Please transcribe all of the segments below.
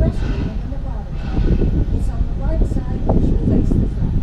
restroom and the lavatory. It's on the right side as you face the front.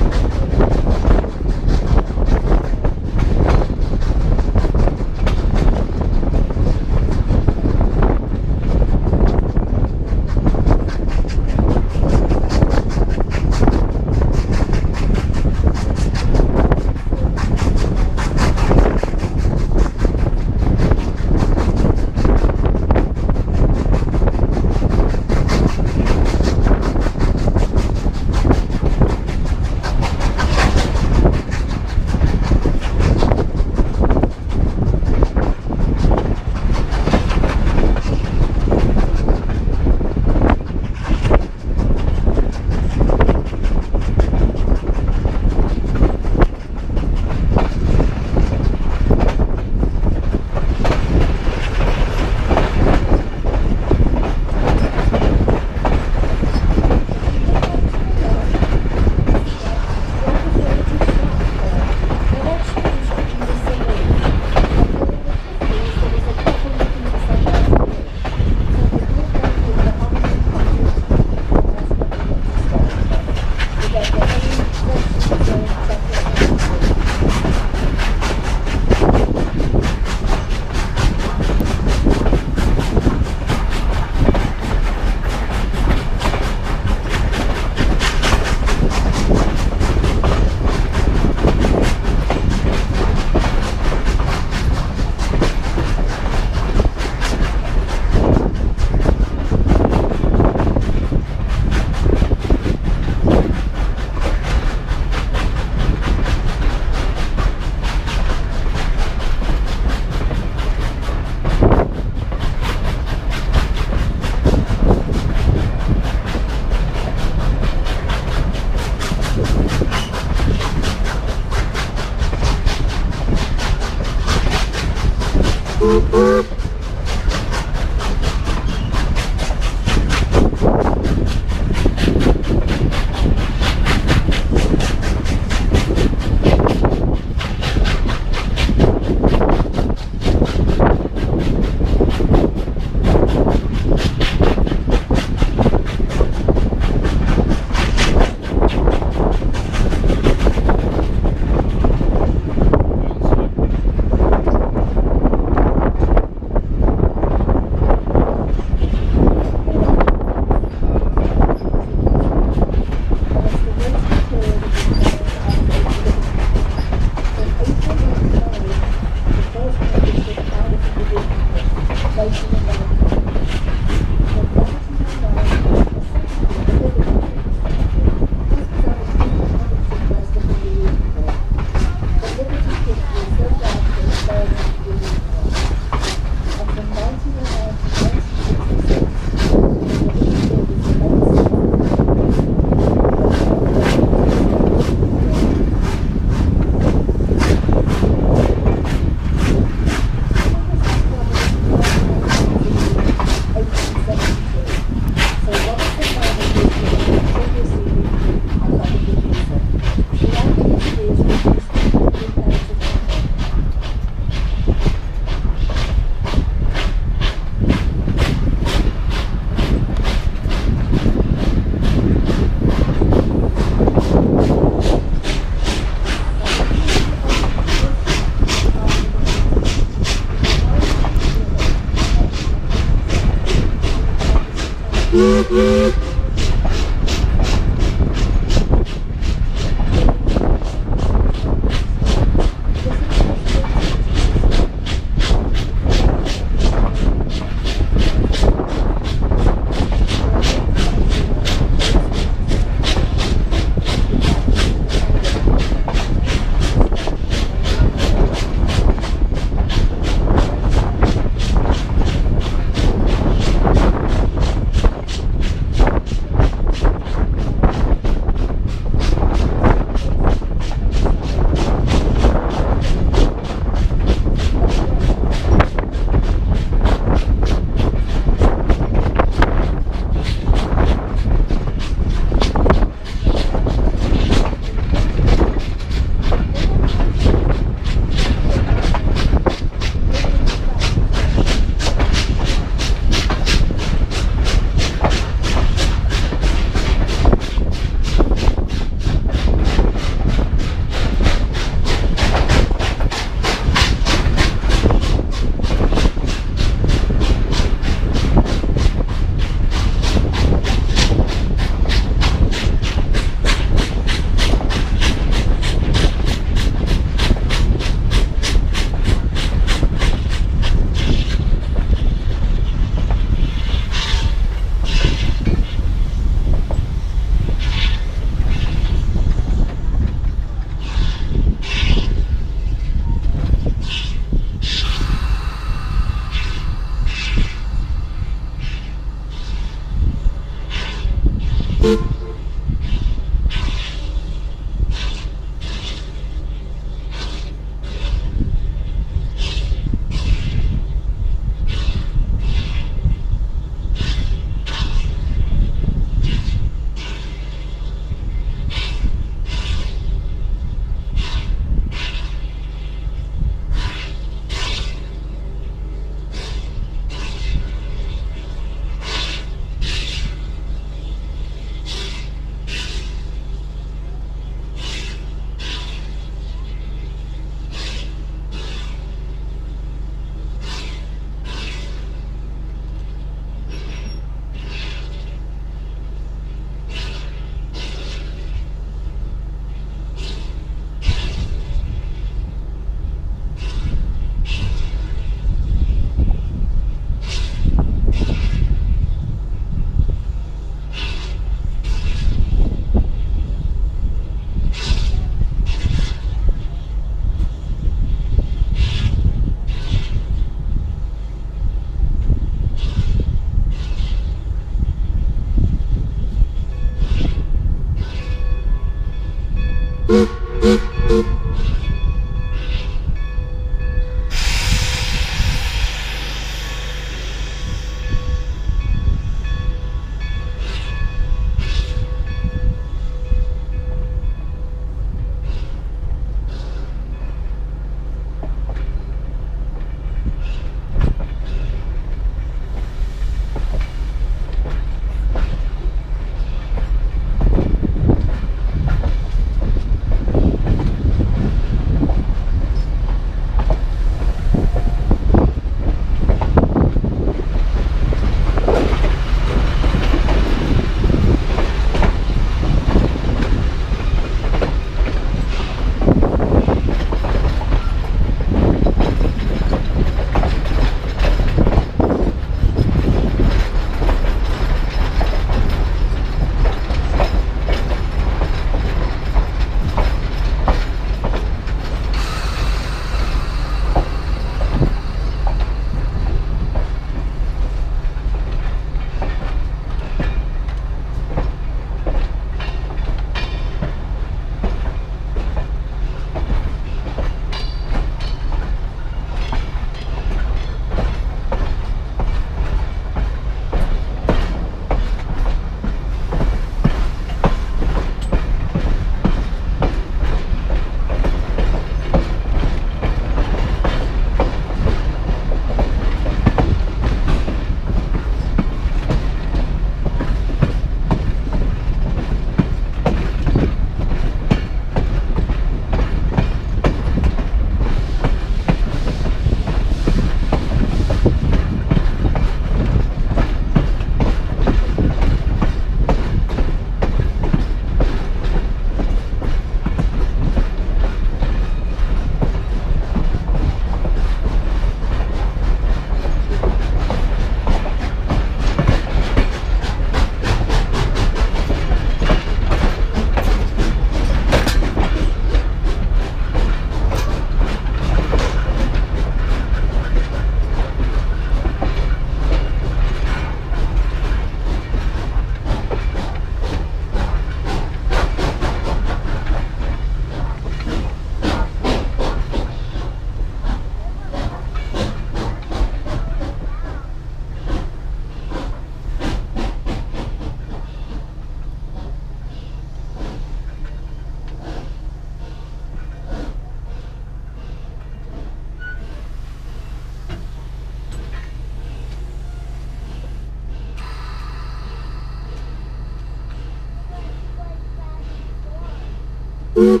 This is where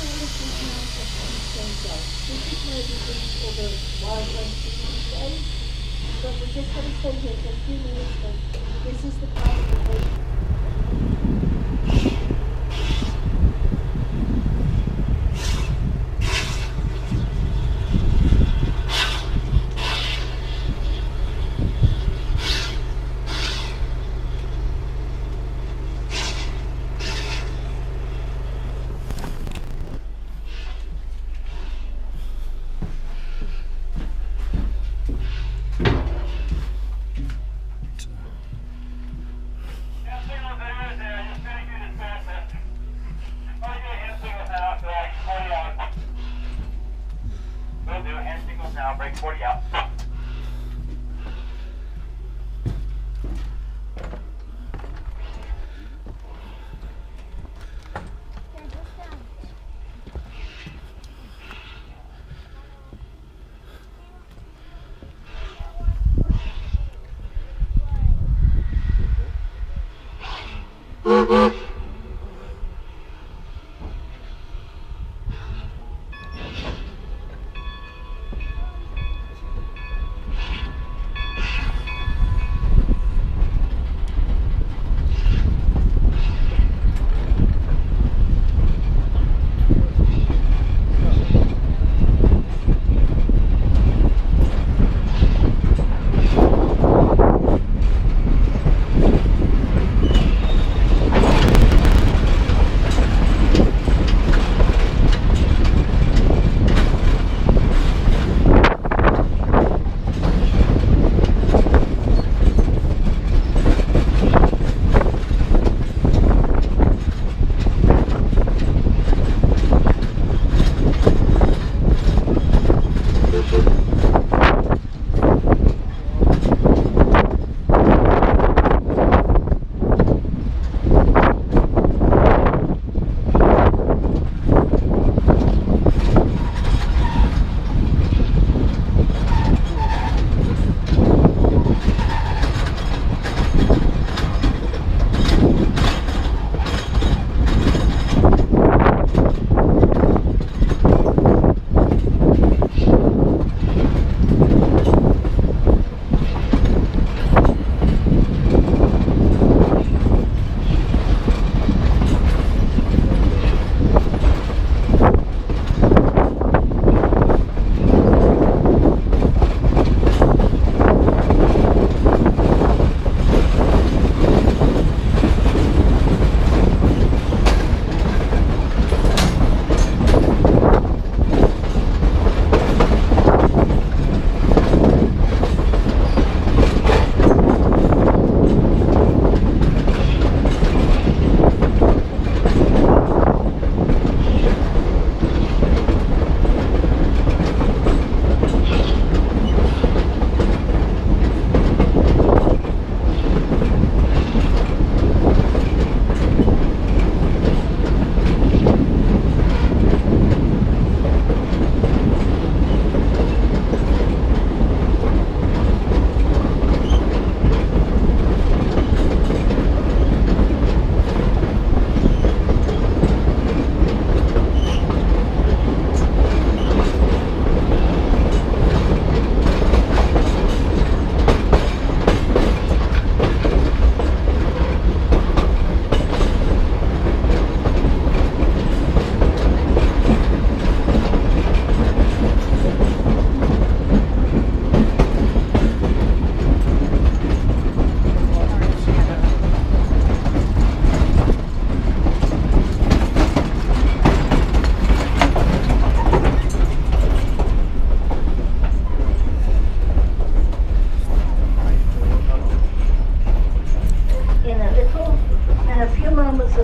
the treatment of goes. This is where we do all the wildlife treatment goes. But we're just going to stay here for a few minutes, but this is the part of the boat. Now, break 40 out.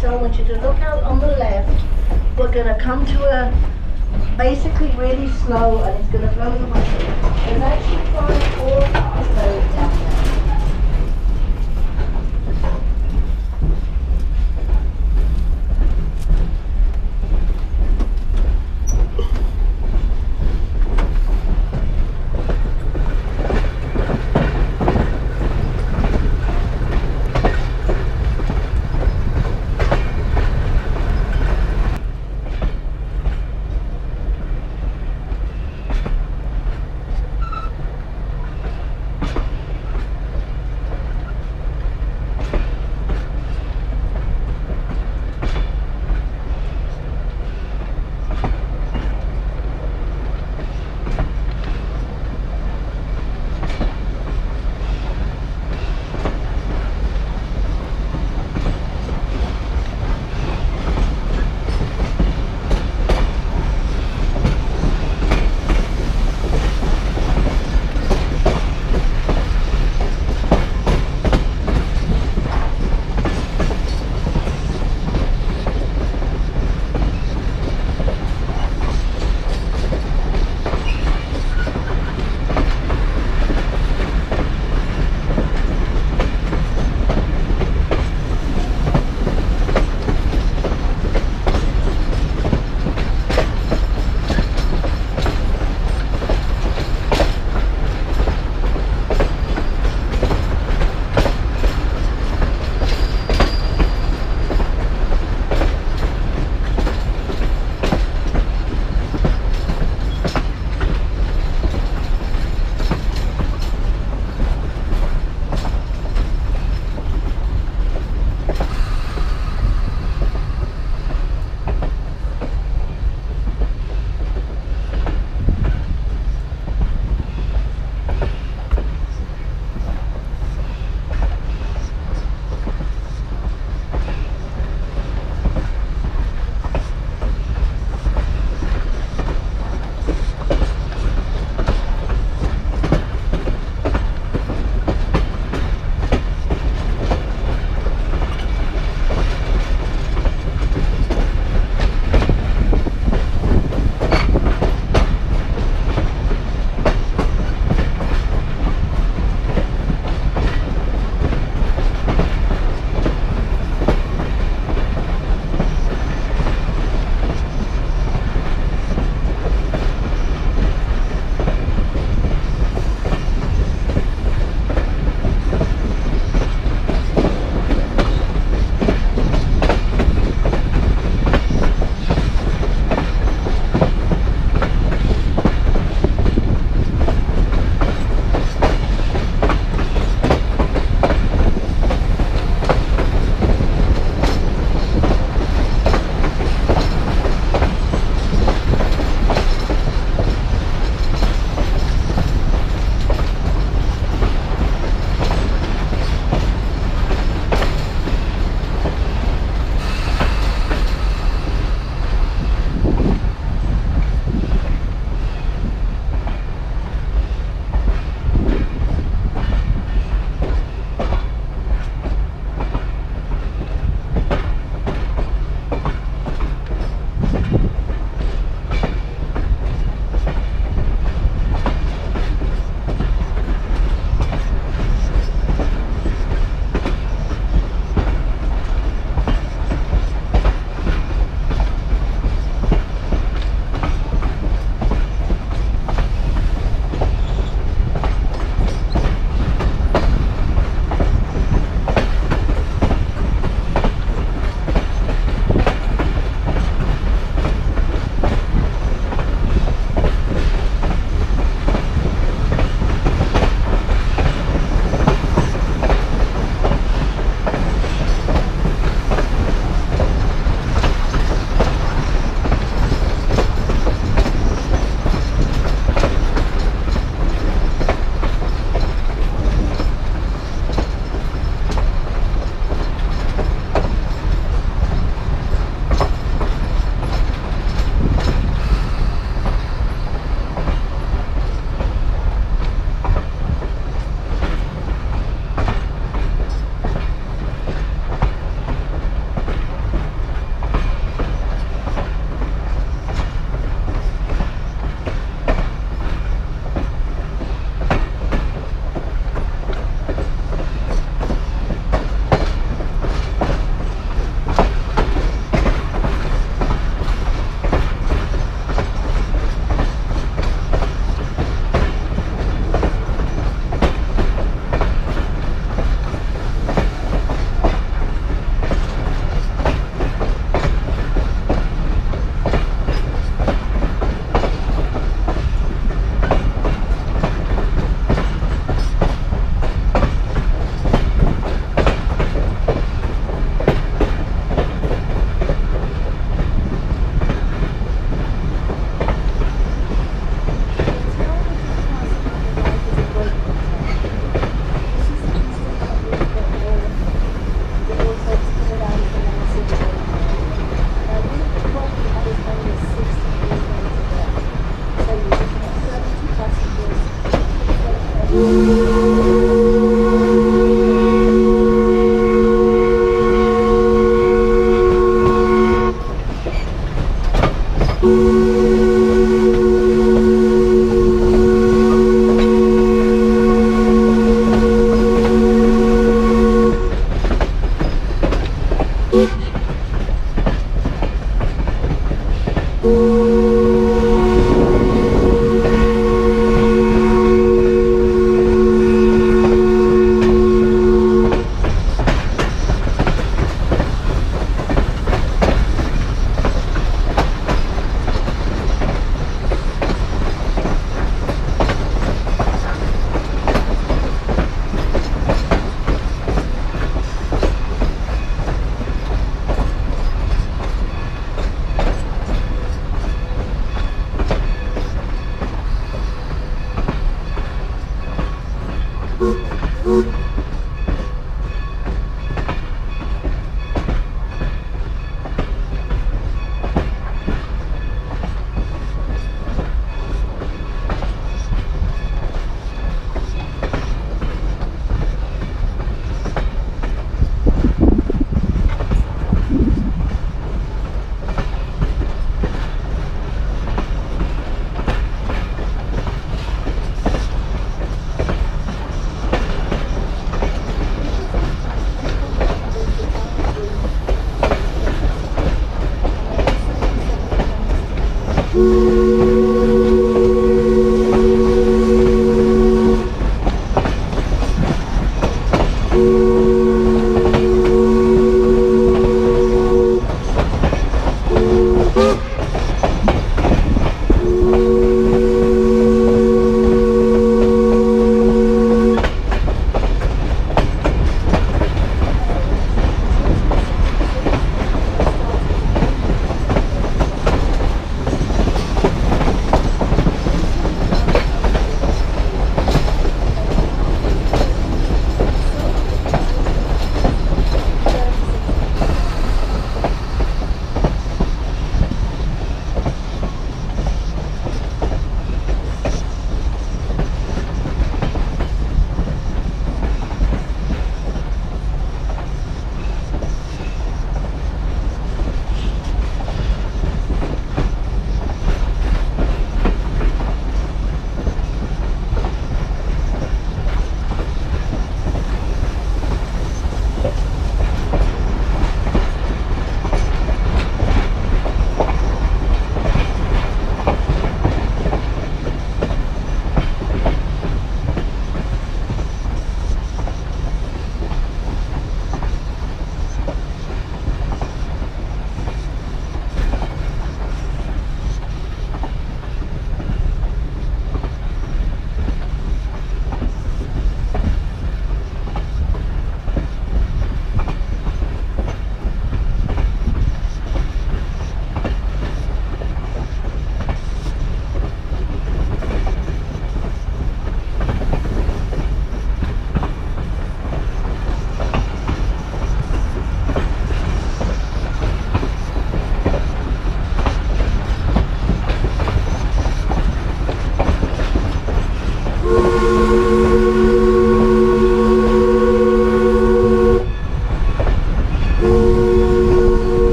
So I want you to look out on the left. We're going to come to a basically really slow, and it's going to blow the whistle. There's actually 5 or 5 birds down there.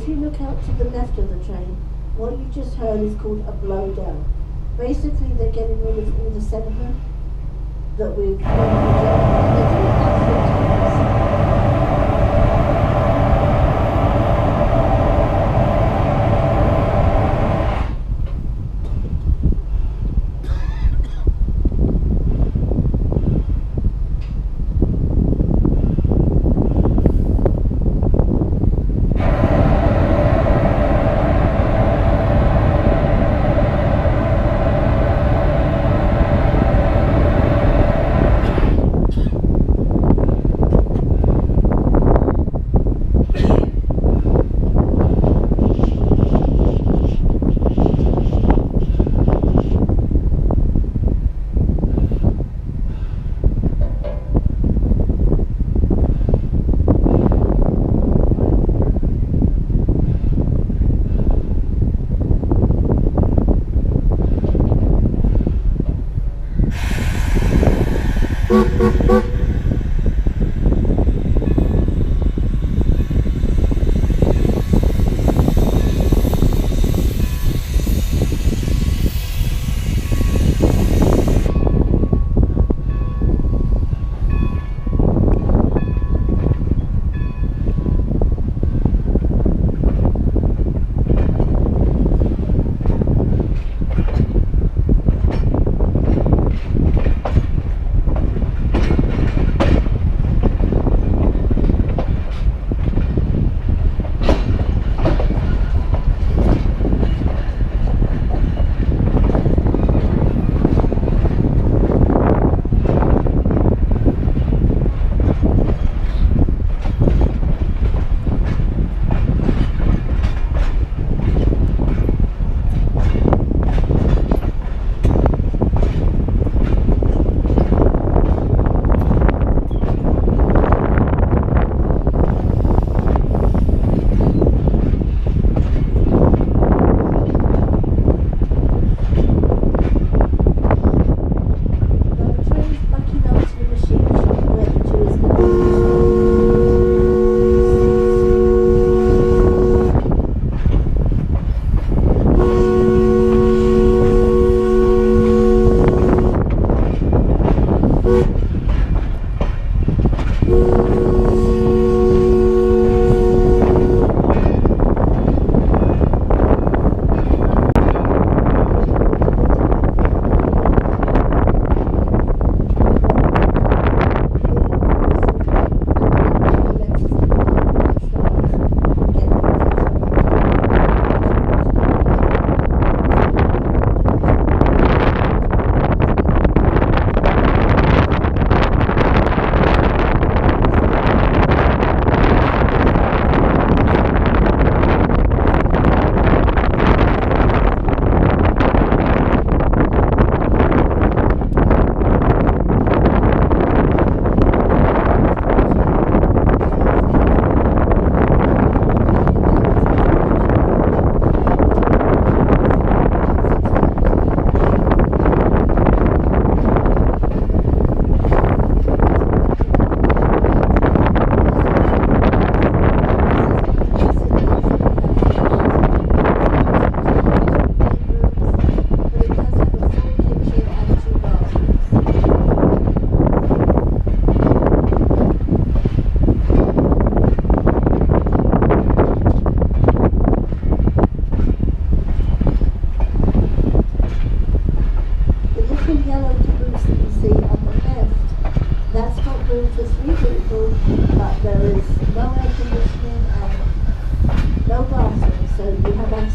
if you look out to the left of the train, what you just heard is called a blow down. Basically, they're getting rid of all the sediment that we've they're doing that 3 times.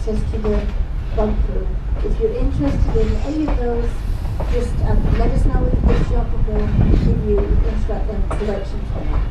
access to the bunk room. If you're interested in any of those, just let us know at the shop and we'll give you directions for that.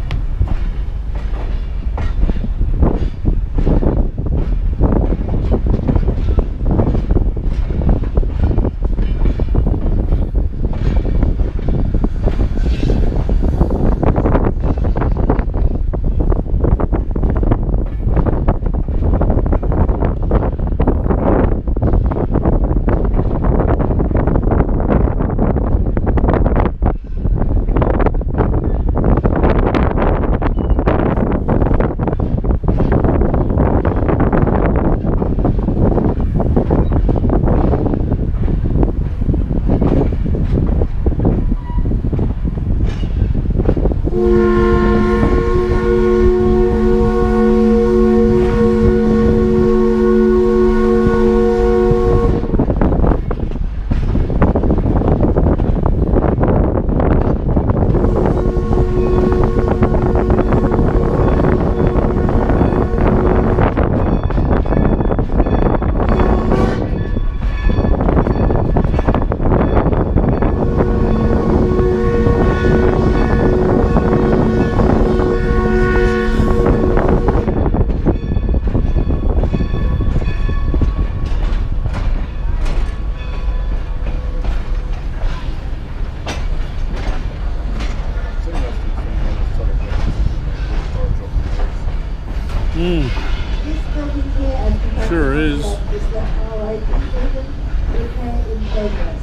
Mm, This building here, as you can Sure see on the is. left, is the RIP building, repair in progress,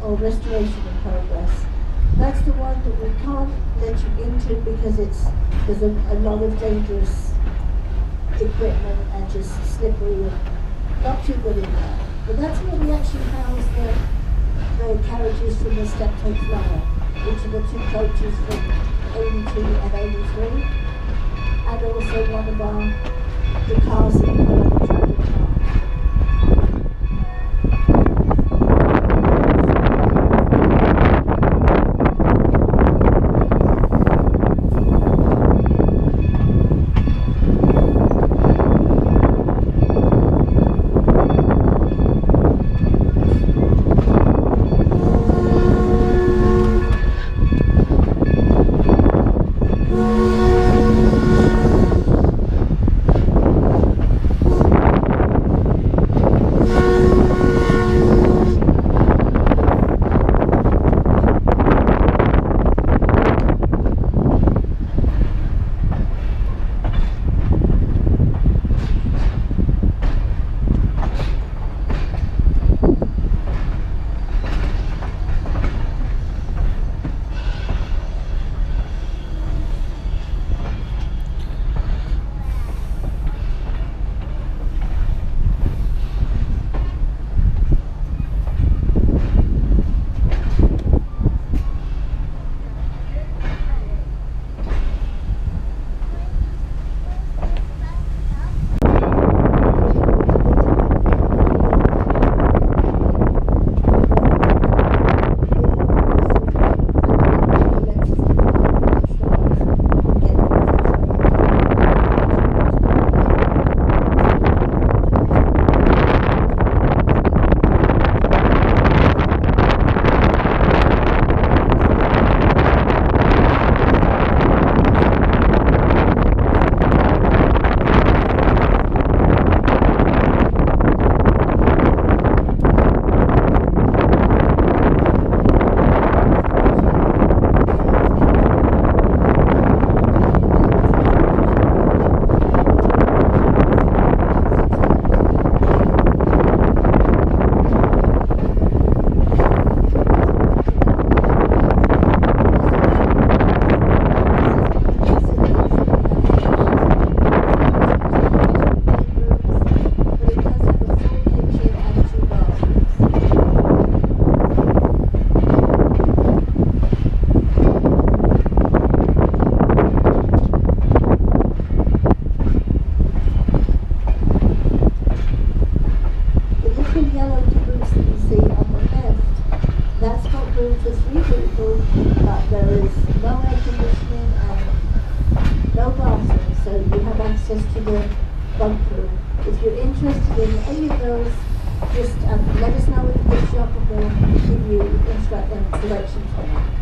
or restoration in progress. That's the one that we can't let you into because there's a lot of dangerous equipment and just slippery and not too good in there. But that's where we actually house the carriages from the Steptoe Flyer, which are the two coaches from 82 and 83, and also one of the cars that you put on the track in the park. access to the bunk room. If you're interested in any of those, just let us know at the gift shop and we'll give you directions on that.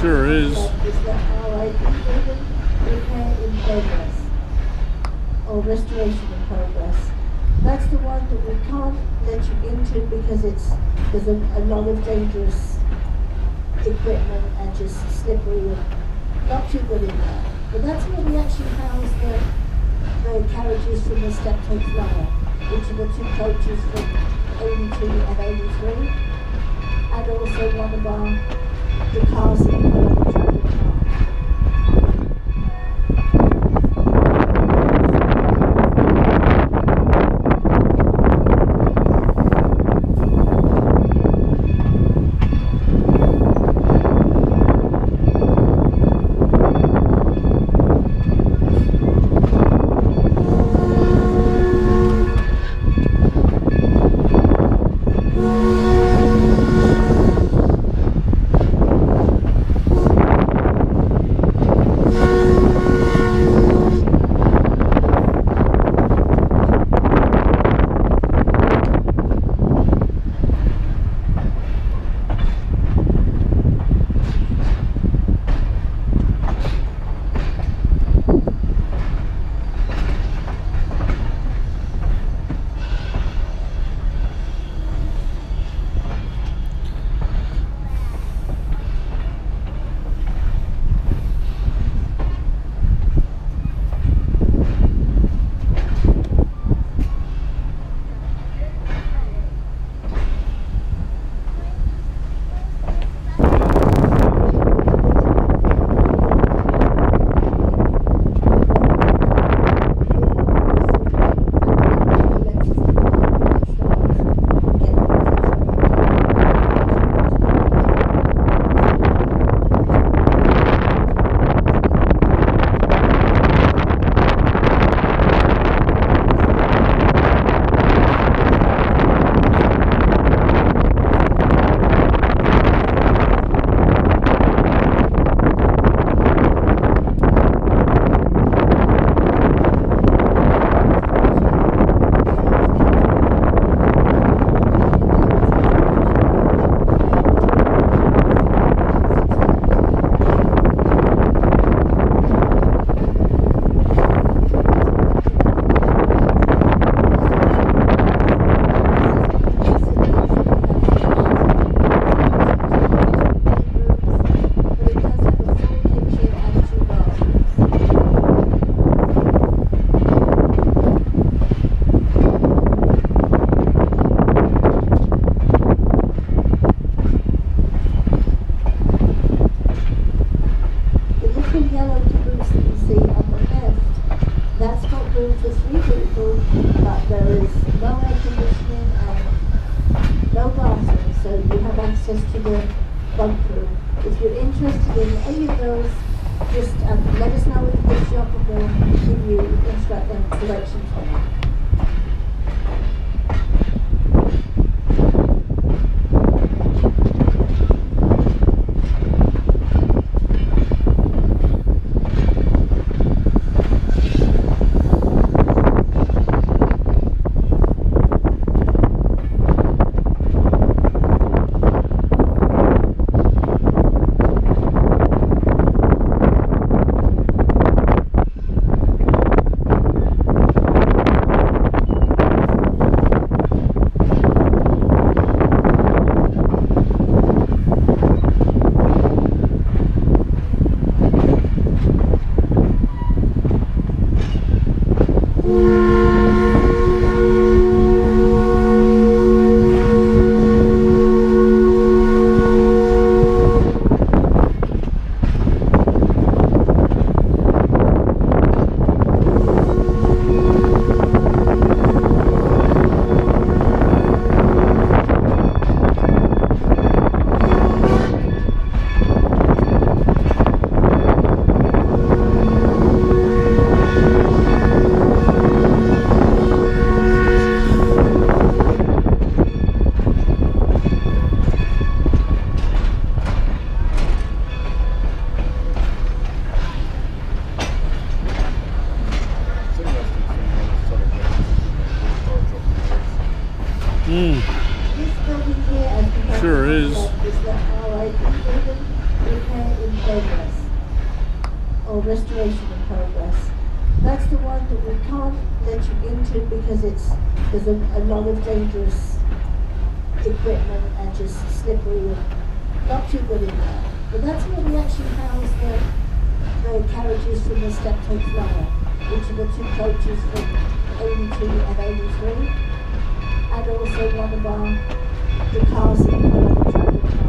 Sure is. Is the RA building repair in progress or restoration in progress. That's the one that we can't let you into because there's a lot of dangerous equipment and just slippery and not too good in there. But that's where we actually house the carriages from the Steptoe Flyer, which are the two coaches from 82 and 83, and also one of the cars that we put on the track and park. access to the bunk room. If you're interested in any of those, just let us know at the gift shop and we'll give you directions on it. restoration in progress. That's the one that we can't let you into because there's a lot of dangerous equipment and just slippery and not too good in there. But that's where we actually house the carriages from the Steptoe Flyer, which are the two coaches from 82 and 83, and also one of the cars that we put on the track and park.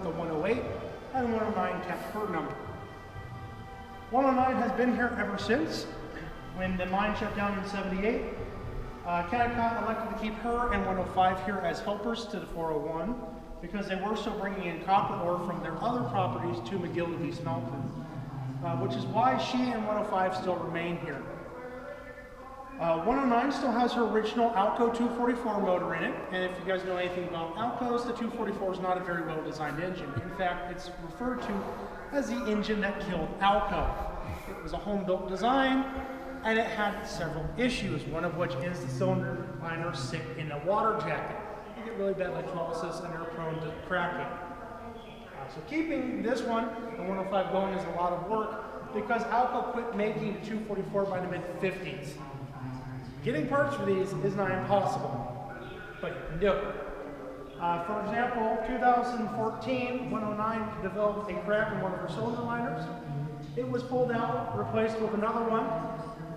The 108 and 109 kept her number. 109 has been here ever since. When the mine shut down in '78, Kennecott elected to keep her and 105 here as helpers to the 401 because they were still bringing in copper ore from their other properties to McGillicuddy Smelter, which is why she and 105 still remain here. 109 still has her original Alco 244 motor in it, and if you guys know anything about Alcos, the 244 is not a very well designed engine. In fact, it's referred to as the engine that killed Alco. It was a home-built design, and it had several issues, one of which is the cylinder liner sit in a water jacket. You get really bad electrolysis and they're prone to cracking. So keeping this one, the 105 going, is a lot of work because Alco quit making the 244 by the mid-50s. Getting parts for these is not impossible, but you can do it. For example, 2014, 109 developed a crack in one of her cylinder liners. It was pulled out, replaced with another one,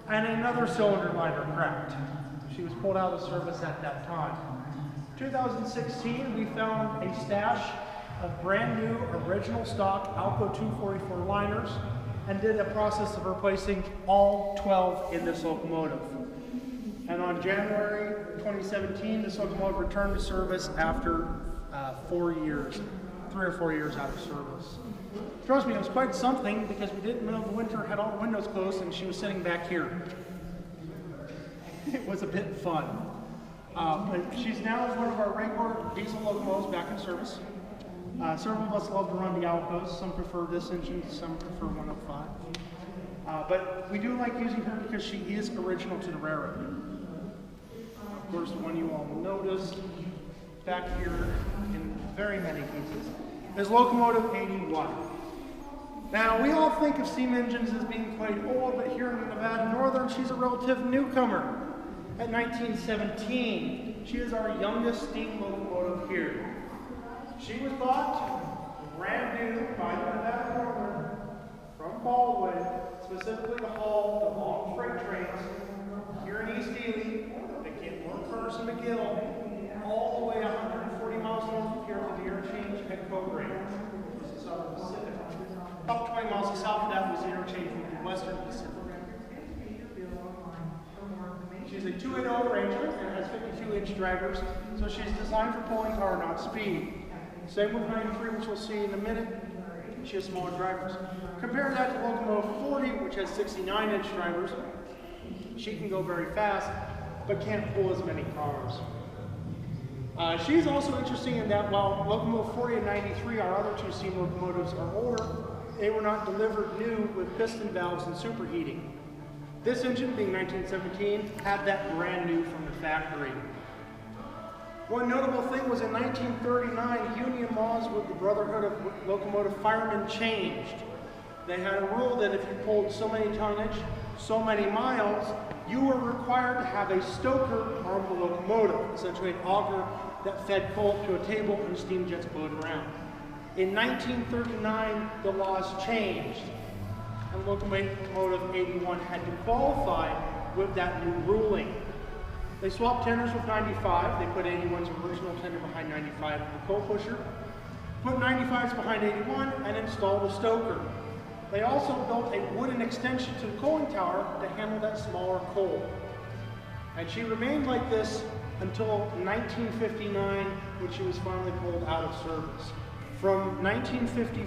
and another cylinder liner cracked. She was pulled out of service at that time. 2016, we found a stash of brand new, original stock Alco 244 liners and did a process of replacing all 12 in this locomotive. And on January 2017, this locomotive returned to service after 4 years, 3 or 4 years out of service. Trust me, it was quite something because we did in the middle of the winter, had all the windows closed, and she was sitting back here. It was a bit fun. But she's now one of our regular diesel locomotives back in service. Several of us love to run the Alcos. Some prefer this engine, some prefer 105. But we do like using her because she is original to the railroad. Of course, the one you all noticed back here in very many cases is locomotive 81. Now, we all think of steam engines as being quite old, but here in Nevada Northern, she's a relative newcomer. At 1917, she is our youngest steam locomotive here. She was bought brand new by the Nevada Northern from Baldwin, specifically to haul the long freight trains here in East Ely that get Workhurst and McGill all the way 140 miles north of here to the interchange at Coburg, which is the Southern Pacific. About 20 miles south of that was the interchange with the Western Pacific. She's a 280 Ranger and has 52-inch drivers, so she's designed for pulling power, not speed. Same with 93, which we'll see in a minute. She has smaller drivers. Compare that to locomotive 40, which has 69-inch drivers. She can go very fast, but can't pull as many cars. She's also interesting in that while locomotive 40 and 93, our other two steam locomotives, are older, they were not delivered new with piston valves and superheating. This engine, being 1917, had that brand new from the factory. One notable thing was in 1939, union laws with the Brotherhood of Locomotive Firemen changed. They had a rule that if you pulled so many tonnage, so many miles, you were required to have a stoker on the locomotive, essentially an auger that fed coal to a table and steam jets blowed around. In 1939, the laws changed, and locomotive 81 had to qualify with that new ruling. They swapped tenders with 95. They put 81's original tender behind 95 with the coal pusher, put 95's behind 81, and installed a stoker. They also built a wooden extension to the coaling tower to handle that smaller coal. And she remained like this until 1959, when she was finally pulled out of service. From 1952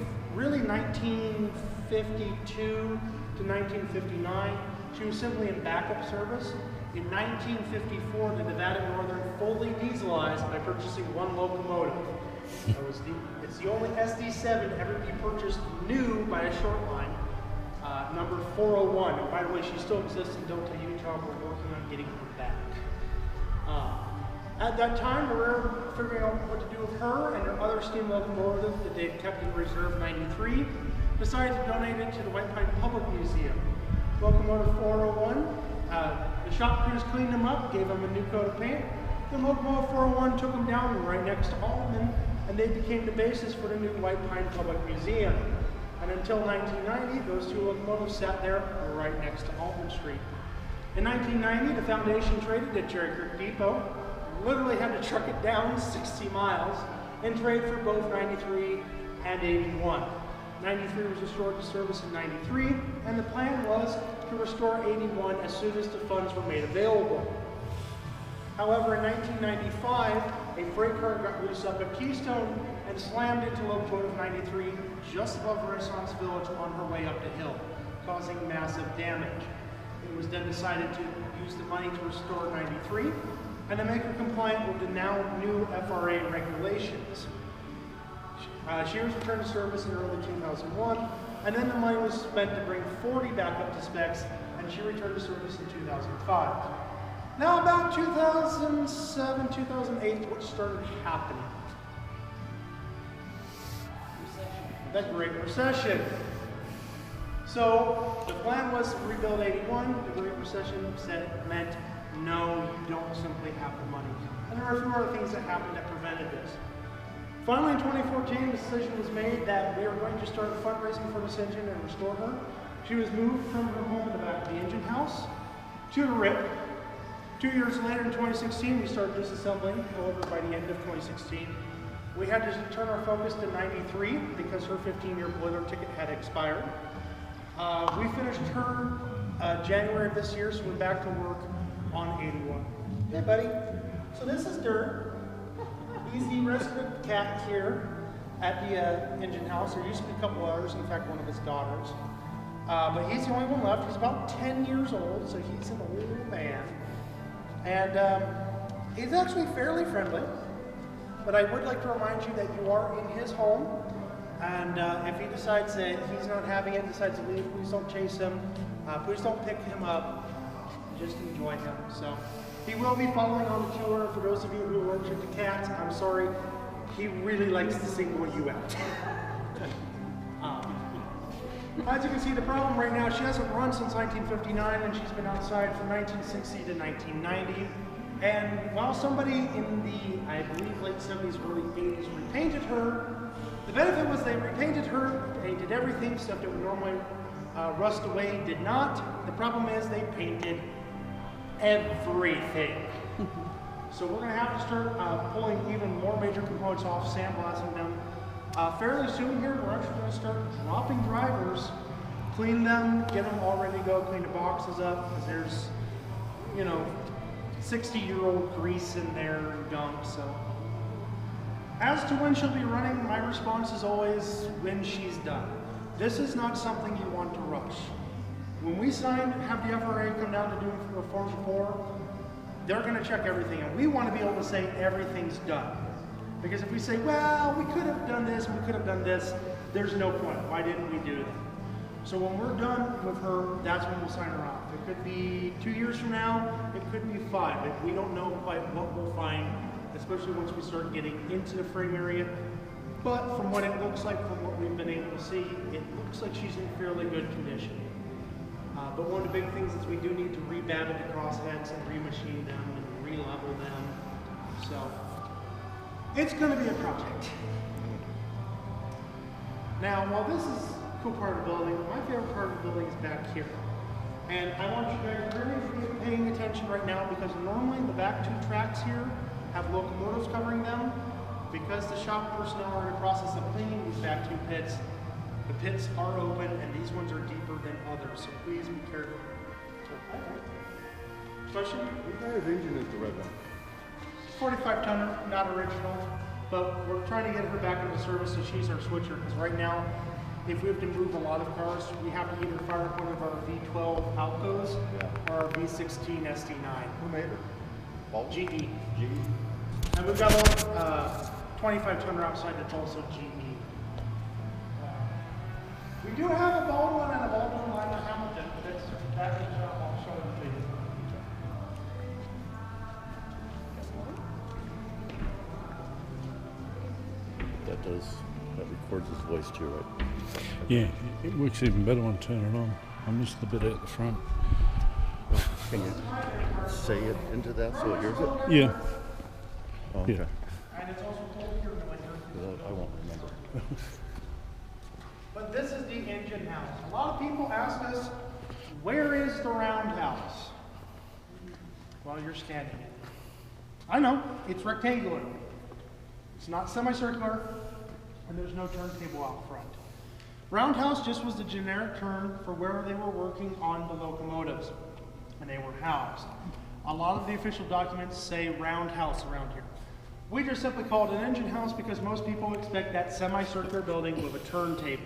to 1959, she was simply in backup service. In 1954, the Nevada Northern fully dieselized by purchasing one locomotive. It's the only SD7 to ever be purchased new by a short line, number 401. And by the way, she still exists in Delta, Utah. We're working on getting her back. At that time, we were figuring out what to do with her and her other steam locomotive that they'd kept in reserve 93, decided to donate it to the White Pine Public Museum. Locomotive 401, the shop crews cleaned them up, gave them a new coat of paint. Then locomotive 401 took them down right next to Altman, and they became the basis for the new White Pine Public Museum. And until 1990, those two locomotives sat there right next to Altman Street. In 1990, the foundation traded at Cherry Creek Depot. Literally had to truck it down 60 miles and trade for both 93 and 81. 93 was restored to service in 93, and the plan was to restore 81 as soon as the funds were made available. However, in 1995, a freight car got loose up at Keystone and slammed into locomotive 93 just above Renaissance Village on her way up the hill, causing massive damage. It was then decided to use the money to restore 93 and to make her compliant with the now new FRA regulations. She was returned to service in early 2001, and then the money was spent to bring 40 back up to specs, and she returned to service in 2005. Now about 2007, 2008, what started happening? The Great Recession. So the plan was to rebuild 81. The Great Recession meant no, you don't simply have the money. And there were a few other things that happened that prevented this. Finally, in 2014, the decision was made that we are going to start fundraising for this engine and restore her. She was moved from her home in the back of the engine house to the RIP. 2 years later, in 2016, we started disassembling. However, by the end of 2016, we had to turn our focus to 93 because her 15-year boiler ticket had expired. We finished her January of this year, so we're back to work on 81. Hey, buddy. So this is Dirt. He's the resident cat here at the engine house. There used to be a couple others, in fact, one of his daughters. But he's the only one left. He's about 10 years old, so he's an old man. And he's actually fairly friendly. But I would like to remind you that you are in his home. And if he decides that he's not having it, decides to leave, please don't chase him. Please don't pick him up. Just enjoy him. So he will be following on the tour. For those of you who are allergic to cats, I'm sorry. He really likes to single you out. As you can see, the problem right now, she hasn't run since 1959, and she's been outside from 1960 to 1990. And while somebody in the, I believe, late 70s, early 80s repainted her, the benefit was they repainted her, painted everything, stuff that would normally rust away did not. The problem is they painted everything. So we're going to have to start pulling even more major components off, sandblasting them. Fairly soon here, we're actually going to start dropping drivers, clean them, get them all ready to go, clean the boxes up, because there's, you know, 60-year-old grease in there and gunk. So as to when she'll be running, my response is always when she's done. This is not something you want to rush. When we have the FRA come down to do a Form 4, they're going to check everything, and we want to be able to say everything's done. Because if we say, well, we could have done this, we could have done this, there's no point. Why didn't we do that? So when we're done with her, that's when we'll sign her off. It could be 2 years from now, it could be 5. We don't know quite what we'll find, especially once we start getting into the frame area. But from what it looks like, from what we've been able to see, it looks like she's in fairly good condition. But one of the big things is we do need to rebattle the crossheads and remachine them and re-level them. So it's going to be a project. Now, while this is a cool part of the building, my favorite part of the building is back here. And I want you guys to really be paying attention right now, because normally the back 2 tracks here have locomotives covering them. Because the shop personnel are in the process of cleaning these back 2 pits, the pits are open and these ones are deeper than others, so please be careful. Question? What kind of engine is the red one? 45 tonner, not original, but we're trying to get her back into service so she's our switcher, because right now, if we have to move a lot of cars, we have to either fire up one of our V12 Alcos or our V16 SD9. Who made her? Bolt? GE. GE. And we've got one 25 tonner outside that's also GE. We do have a Baldwin and a Baldwin Lima Hamilton, but that's back in the shop. I'll show it to you. That records his voice too, right? Yeah, it works even better when I turn it on. I missed the bit at the front. Can you say it into that so it hears it? Yeah. Oh, okay. Yeah. And it's also cold here in the winter. I won't remember. But this is the engine house. A lot of people ask us, where is the roundhouse? Well, you're standing in it. I know, it's rectangular. It's not semicircular, and there's no turntable out front. Roundhouse just was the generic term for where they were working on the locomotives, and they were housed. A lot of the official documents say roundhouse around here. We just simply call it an engine house because most people expect that semicircular building with a turntable.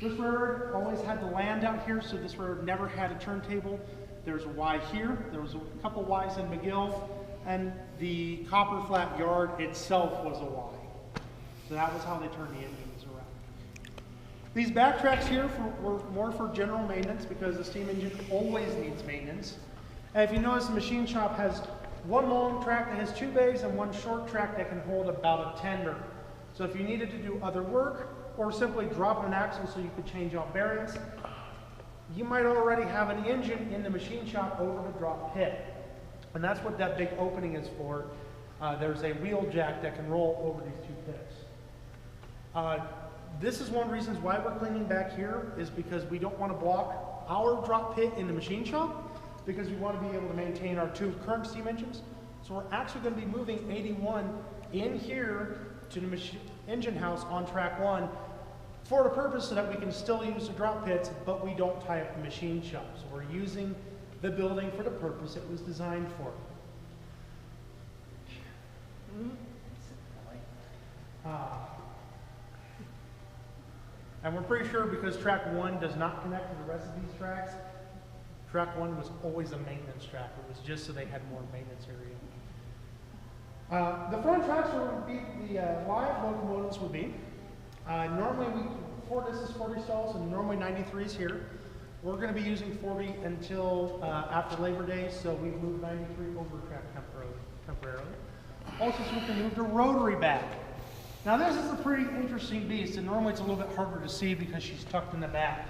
This railroad always had the land out here, so this railroad never had a turntable. There's a Y here, there was a couple Ys in McGill, and the Copper Flat Yard itself was a Y. So that was how they turned the engines around. These backtracks here were more for general maintenance because the steam engine always needs maintenance. And if you notice, the machine shop has one long track that has 2 bays and one short track that can hold about a tender. So if you needed to do other work or simply drop an axle so you could change out bearings, you might already have an engine in the machine shop over the drop pit. And that's what that big opening is for. There's a wheel jack that can roll over these 2 pits. This is one of the reasons why we're cleaning back here, is because we don't want to block our drop pit in the machine shop, because we want to be able to maintain our 2 current steam engines. So we're actually going to be moving 81 in here to the engine house on track 1 for the purpose so that we can still use the drop pits, but we don't tie up the machine shop. So we're using the building for the purpose it was designed for. And we're pretty sure because track 1 does not connect to the rest of these tracks, track 1 was always a maintenance track. It was just so they had more maintenance area. The front tracks would be the live locomotives would be. Normally, this is 40 stalls, and normally 93s here. We're going to be using 40 until after Labor Day, so we've moved 93 over track temporarily. Also, so we can move the rotary back. Now, this is a pretty interesting beast, and normally it's a little bit harder to see because she's tucked in the back.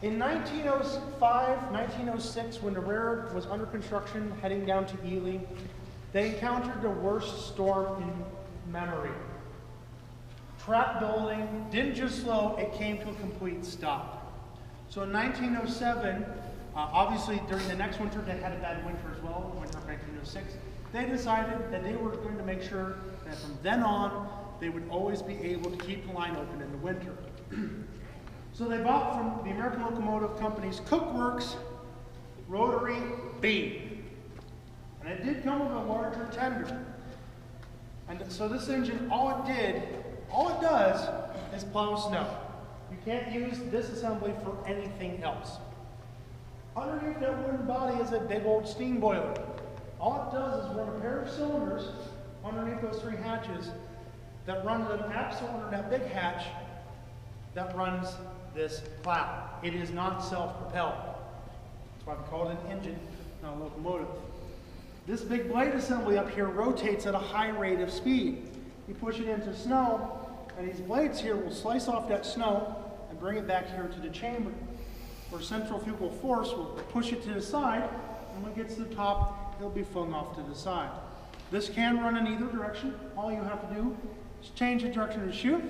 In 1905, 1906, when the railroad was under construction heading down to Ely, they encountered the worst storm in memory. Track building didn't just slow, it came to a complete stop. So in 1907, obviously during the next winter, they had a bad winter as well, winter of 1906. They decided that they were going to make sure that from then on, they would always be able to keep the line open in the winter. So they bought from the American Locomotive Company's Cookworks rotary beam. And it did come with a larger tender. And so this engine, all it does is plow snow. You can't use this assembly for anything else. Underneath that wooden body is a big old steam boiler. All it does is run a pair of cylinders underneath those 3 hatches that run an axle under that big hatch that runs this plow. It is not self-propelled. That's why we call it an engine, not a locomotive. This big blade assembly up here rotates at a high rate of speed. You push it into snow, and these blades here will slice off that snow and bring it back here to the chamber, where centrifugal force will push it to the side, and when it gets to the top, it'll be flung off to the side. This can run in either direction. All you have to do is change the direction of the chute,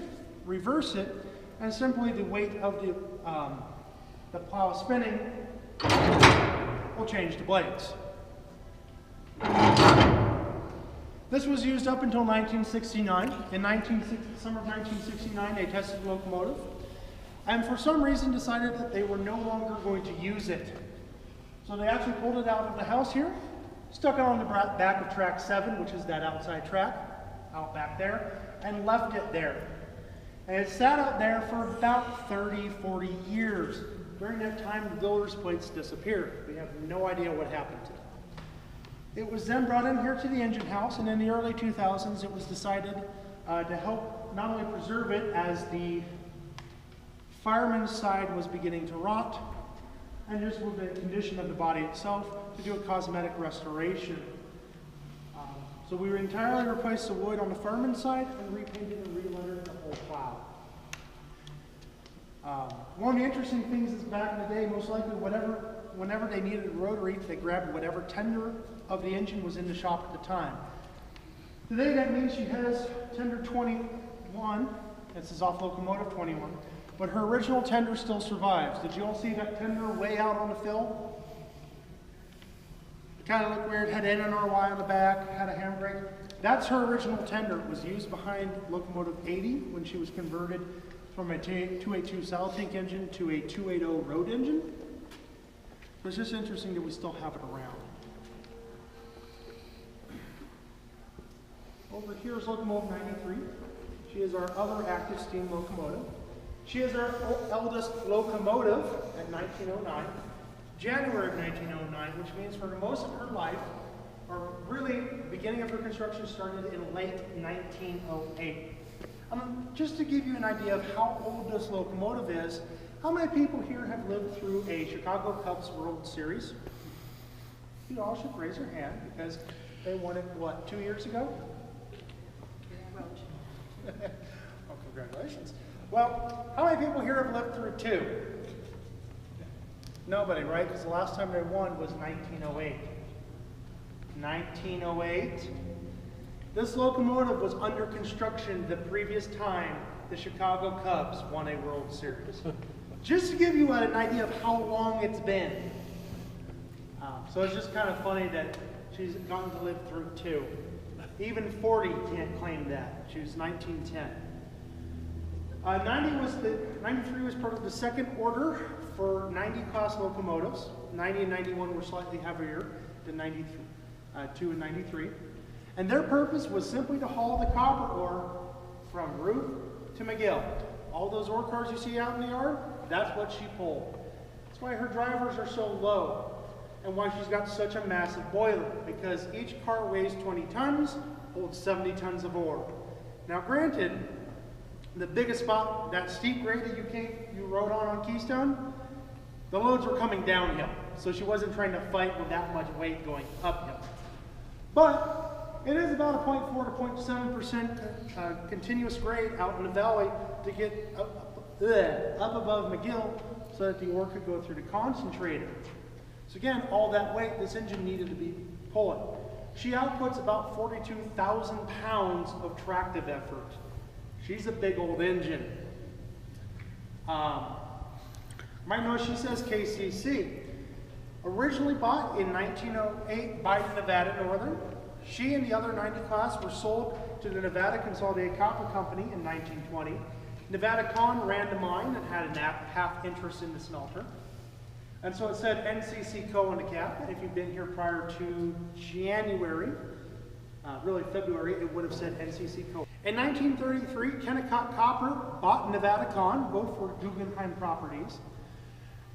reverse it, and simply the weight of the plow spinning will change the blades. This was used up until 1969. In summer of 1969, they tested the locomotive, and for some reason decided that they were no longer going to use it. So they actually pulled it out of the house here, stuck it on the back of track 7, which is that outside track, out back there, and left it there. And it sat out there for about 30, 40 years. During that time, the builder's plates disappeared. We have no idea what happened to them. It was then brought in here to the engine house, and in the early 2000s, it was decided to help not only preserve it as the fireman's side was beginning to rot, and just with the condition of the body itself, to do a cosmetic restoration. So we entirely replaced the wood on the fireman's side and repainted and re-lettered the whole plow. One of the interesting things is back in the day, most likely whenever they needed a rotary, they grabbed whatever tender of the engine was in the shop at the time. Today that means she has tender 21, this is off locomotive 21, but her original tender still survives. Did you all see that tender way out on the fill? It kind of looked weird, had NNRY on the back, had a handbrake. That's her original tender. It was used behind locomotive 80 when she was converted from a 282 saddle tank engine to a 280 road engine. So it's just interesting that we still have it around. Over here is locomotive 93. She is our other active steam locomotive. She is our eldest locomotive at 1909, January of 1909, which means for most of her life, or really beginning of her construction started in late 1908. Just to give you an idea of how old this locomotive is, how many people here have lived through a Chicago Cubs World Series? You all should raise your hand because they won it, what, 2 years ago? Well, congratulations. Well, how many people here have lived through 2? Nobody, right? Because the last time they won was 1908. 1908. This locomotive was under construction the previous time the Chicago Cubs won a World Series. Just to give you an idea of how long it's been. So it's just kind of funny that she's gotten to live through 2. Even 40 can't claim that. She was 1910. 93 was part of the second order for 90 class locomotives. 90 and 91 were slightly heavier than 92 and 93. And their purpose was simply to haul the copper ore from Ruth to McGill. All those ore cars you see out in the yard, that's what she pulled. That's why her drivers are so low and why she's got such a massive boiler, because each car weighs 20 tons, holds 70 tons of ore. Now granted, the biggest spot, that steep grade that you rode on Keystone, the loads were coming downhill, so she wasn't trying to fight with that much weight going uphill. But it is about a 0.4 to 0.7% continuous grade out in the valley to get up above McGill so that the ore could go through the concentrator. So again, all that weight this engine needed to be pulling. She outputs about 42,000 pounds of tractive effort. She's a big old engine. Might notice she says KCC. Originally bought in 1908 by the Nevada Northern. She and the other 90 class were sold to the Nevada Consolidated Copper Company in 1920. Nevada Con ran the mine and had a half interest in the smelter. And so it said NCC Co. on the cap. And if you've been here prior to January, really February, it would have said NCC Co. In 1933, Kennecott Copper bought Nevada Con, both for Guggenheim Properties.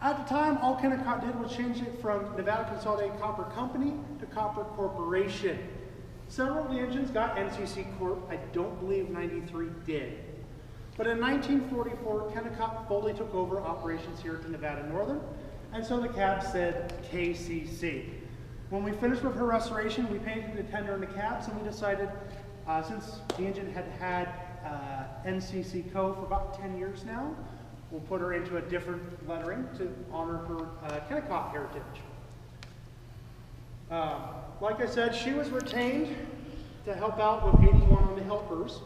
At the time, all Kennecott did was change it from Nevada Consolidated Copper Company to Copper Corporation. Several of the engines got NCC Corp. I don't believe 93 did. But in 1944, Kennecott fully took over operations here at Nevada Northern, and so the cab said KCC. When we finished with her restoration, we painted the tender and the cabs, and we decided, since the engine had had NCC Co. for about 10 years now, we'll put her into a different lettering to honor her Kennecott heritage. Like I said, she was retained to help out with 81 on the helpers.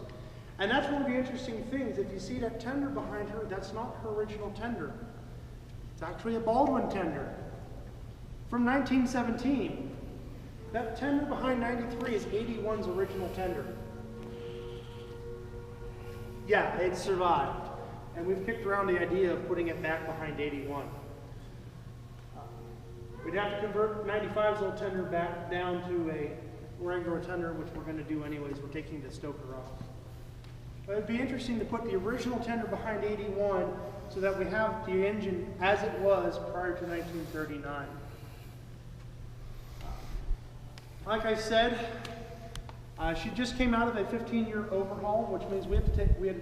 And that's one of the interesting things. If you see that tender behind her, that's not her original tender. It's actually a Baldwin tender from 1917. That tender behind 93 is 81's original tender. Yeah, it survived. And we've kicked around the idea of putting it back behind 81. We'd have to convert 95's old tender back down to a Wrangler tender, which we're going to do anyways. We're taking the stoker off. But it'd be interesting to put the original tender behind 81 so that we have the engine as it was prior to 1939. Like I said, she just came out of a 15-year overhaul, which means we had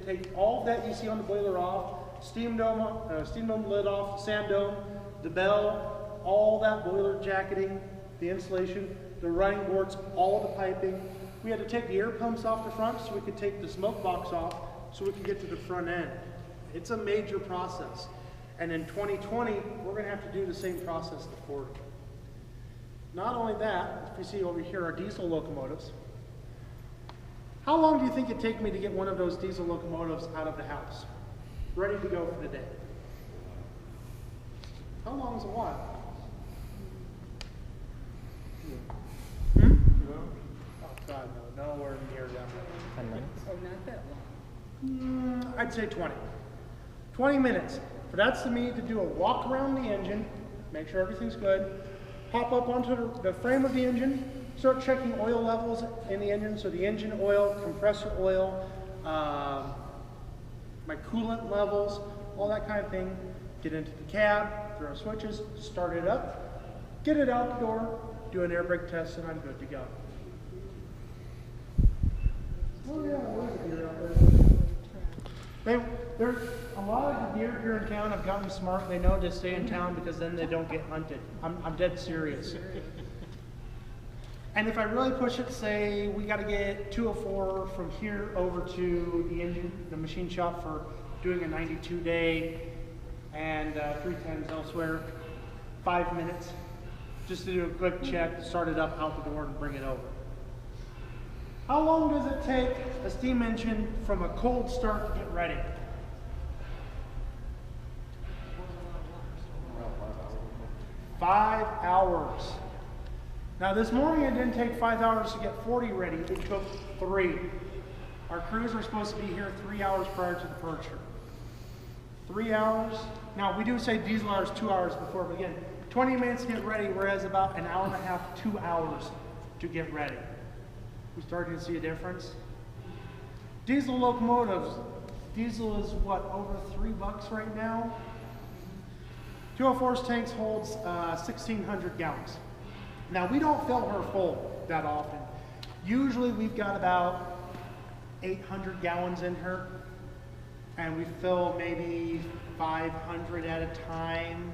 to take all of that you see on the boiler off, steam dome lid off, sand dome, the bell, all that boiler jacketing, the insulation, the running boards, all the piping. We had to take the air pumps off the front so we could take the smoke box off so we could get to the front end. It's a major process. And in 2020, we're going to have to do the same process to Ford. Not only that, if you see over here our diesel locomotives. How long do you think it'd take me to get one of those diesel locomotives out of the house? Ready to go for the day? How long is a while? Oh God, no, nowhere near that. 10 minutes. Oh, not that long. I'd say 20. 20 minutes. But that's to me to do a walk around the engine, make sure everything's good, hop up onto the frame of the engine, start checking oil levels in the engine, so the engine oil, compressor oil, my coolant levels, all that kind of thing. Get into the cab, throw switches, start it up, get it out the door, do an air brake test, and I'm good to go. Oh yeah, there's a deer out there. There's a lot of the deer here in town have gotten smart. They know to stay in town because then they don't get hunted. I'm dead serious. And if I really push it, say we got to get 204 from here over to the engine, the machine shop for doing a 92-day and 310s elsewhere, 5 minutes, just to do a quick check, start it up out the door and bring it over. How long does it take a steam engine from a cold start to get ready? 5 hours. Now this morning it didn't take 5 hours to get 40 ready, it took 3. Our crews are supposed to be here 3 hours prior to departure. 3 hours. Now we do say diesel hours 2 hours before, but again, 20 minutes to get ready, whereas about an hour and a half, 2 hours to get ready. We're starting to see a difference. Diesel locomotives. Diesel is what, over $3 right now? 204's tanks holds 1,600 gallons. Now we don't fill her full that often. Usually we've got about 800 gallons in her, and we fill maybe 500 at a time.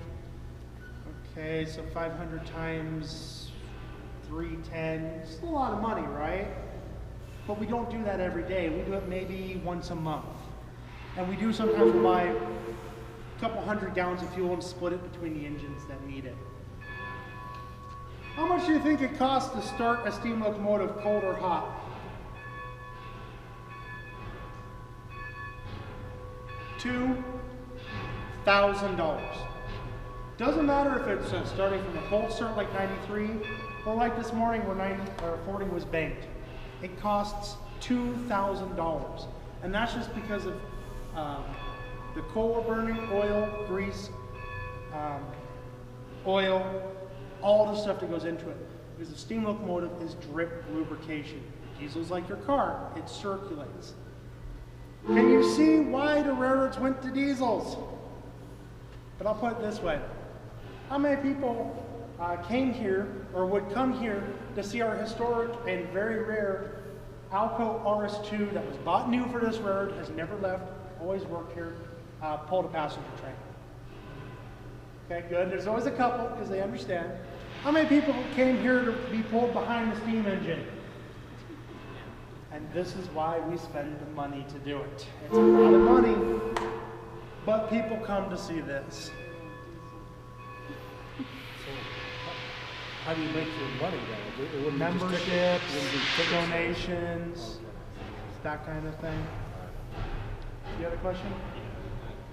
Okay, so 500 times 310, it's a lot of money, right? But we don't do that every day. We do it maybe once a month. And we do sometimes buy a couple 100 gallons of fuel and split it between the engines that need it. How much do you think it costs to start a steam locomotive cold or hot? $2,000. Doesn't matter if it's starting from a cold start like 93, or like this morning where 40 was banked. It costs $2,000. And that's just because of the coal we're burning, oil, grease, oil, all the stuff that goes into it. Because the steam locomotive is drip lubrication. Diesel's like your car, it circulates. Can you see why the railroads went to diesels? But I'll put it this way. How many people came here or would come here to see our historic and very rare Alco RS2 that was bought new for this road, has never left, always worked here, pulled a passenger train? Okay, good. There's always a couple because they understand. How many people came here to be pulled behind the steam engine? And this is why we spend the money to do it. It's a lot of money, but people come to see this. How do you make your money though? It wouldn't be just Memberships, wouldn't be tickets. donations, that kind of thing. You have a question?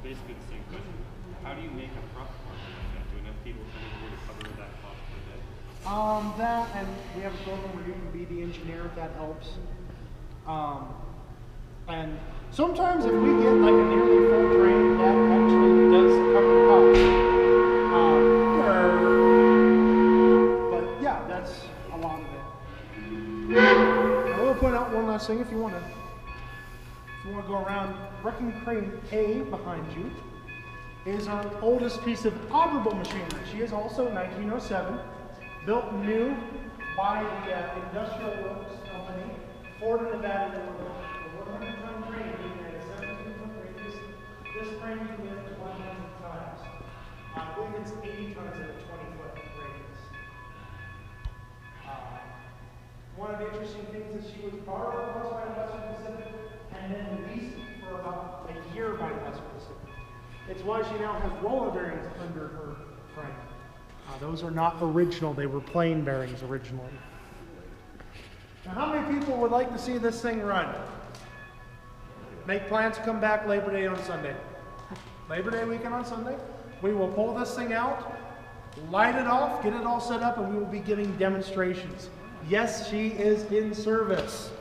Basically the same question. How do you make a profit like that? Do enough people come in here to cover that cost per day? That, and we have a program where you can be the engineer if that helps. And sometimes if we get like a nearly full train, that actually does cover the cost. But yeah, that's a lot of it. I will point out one last thing if you want to go around. Wrecking Crane A behind you is our oldest piece of operable machinery. She is also 1907, built new by the Industrial Works Company, Ford, Nevada, Illinois. The 100-ton crane being at a 17-foot radius. This crane can lift 100 tons. I believe it's 80 tons at a 20-foot radius. One of the interesting things is she was borrowed once by Western Pacific and then leased for about a year by Western Pacific. It's why she now has roller bearings under her frame. Those are not original, they were plain bearings originally. Now, how many people would like to see this thing run? Make plans to come back Labor Day on Sunday. Labor Day weekend on Sunday. We will pull this thing out, light it off, get it all set up, and we will be giving demonstrations. Yes, she is in service.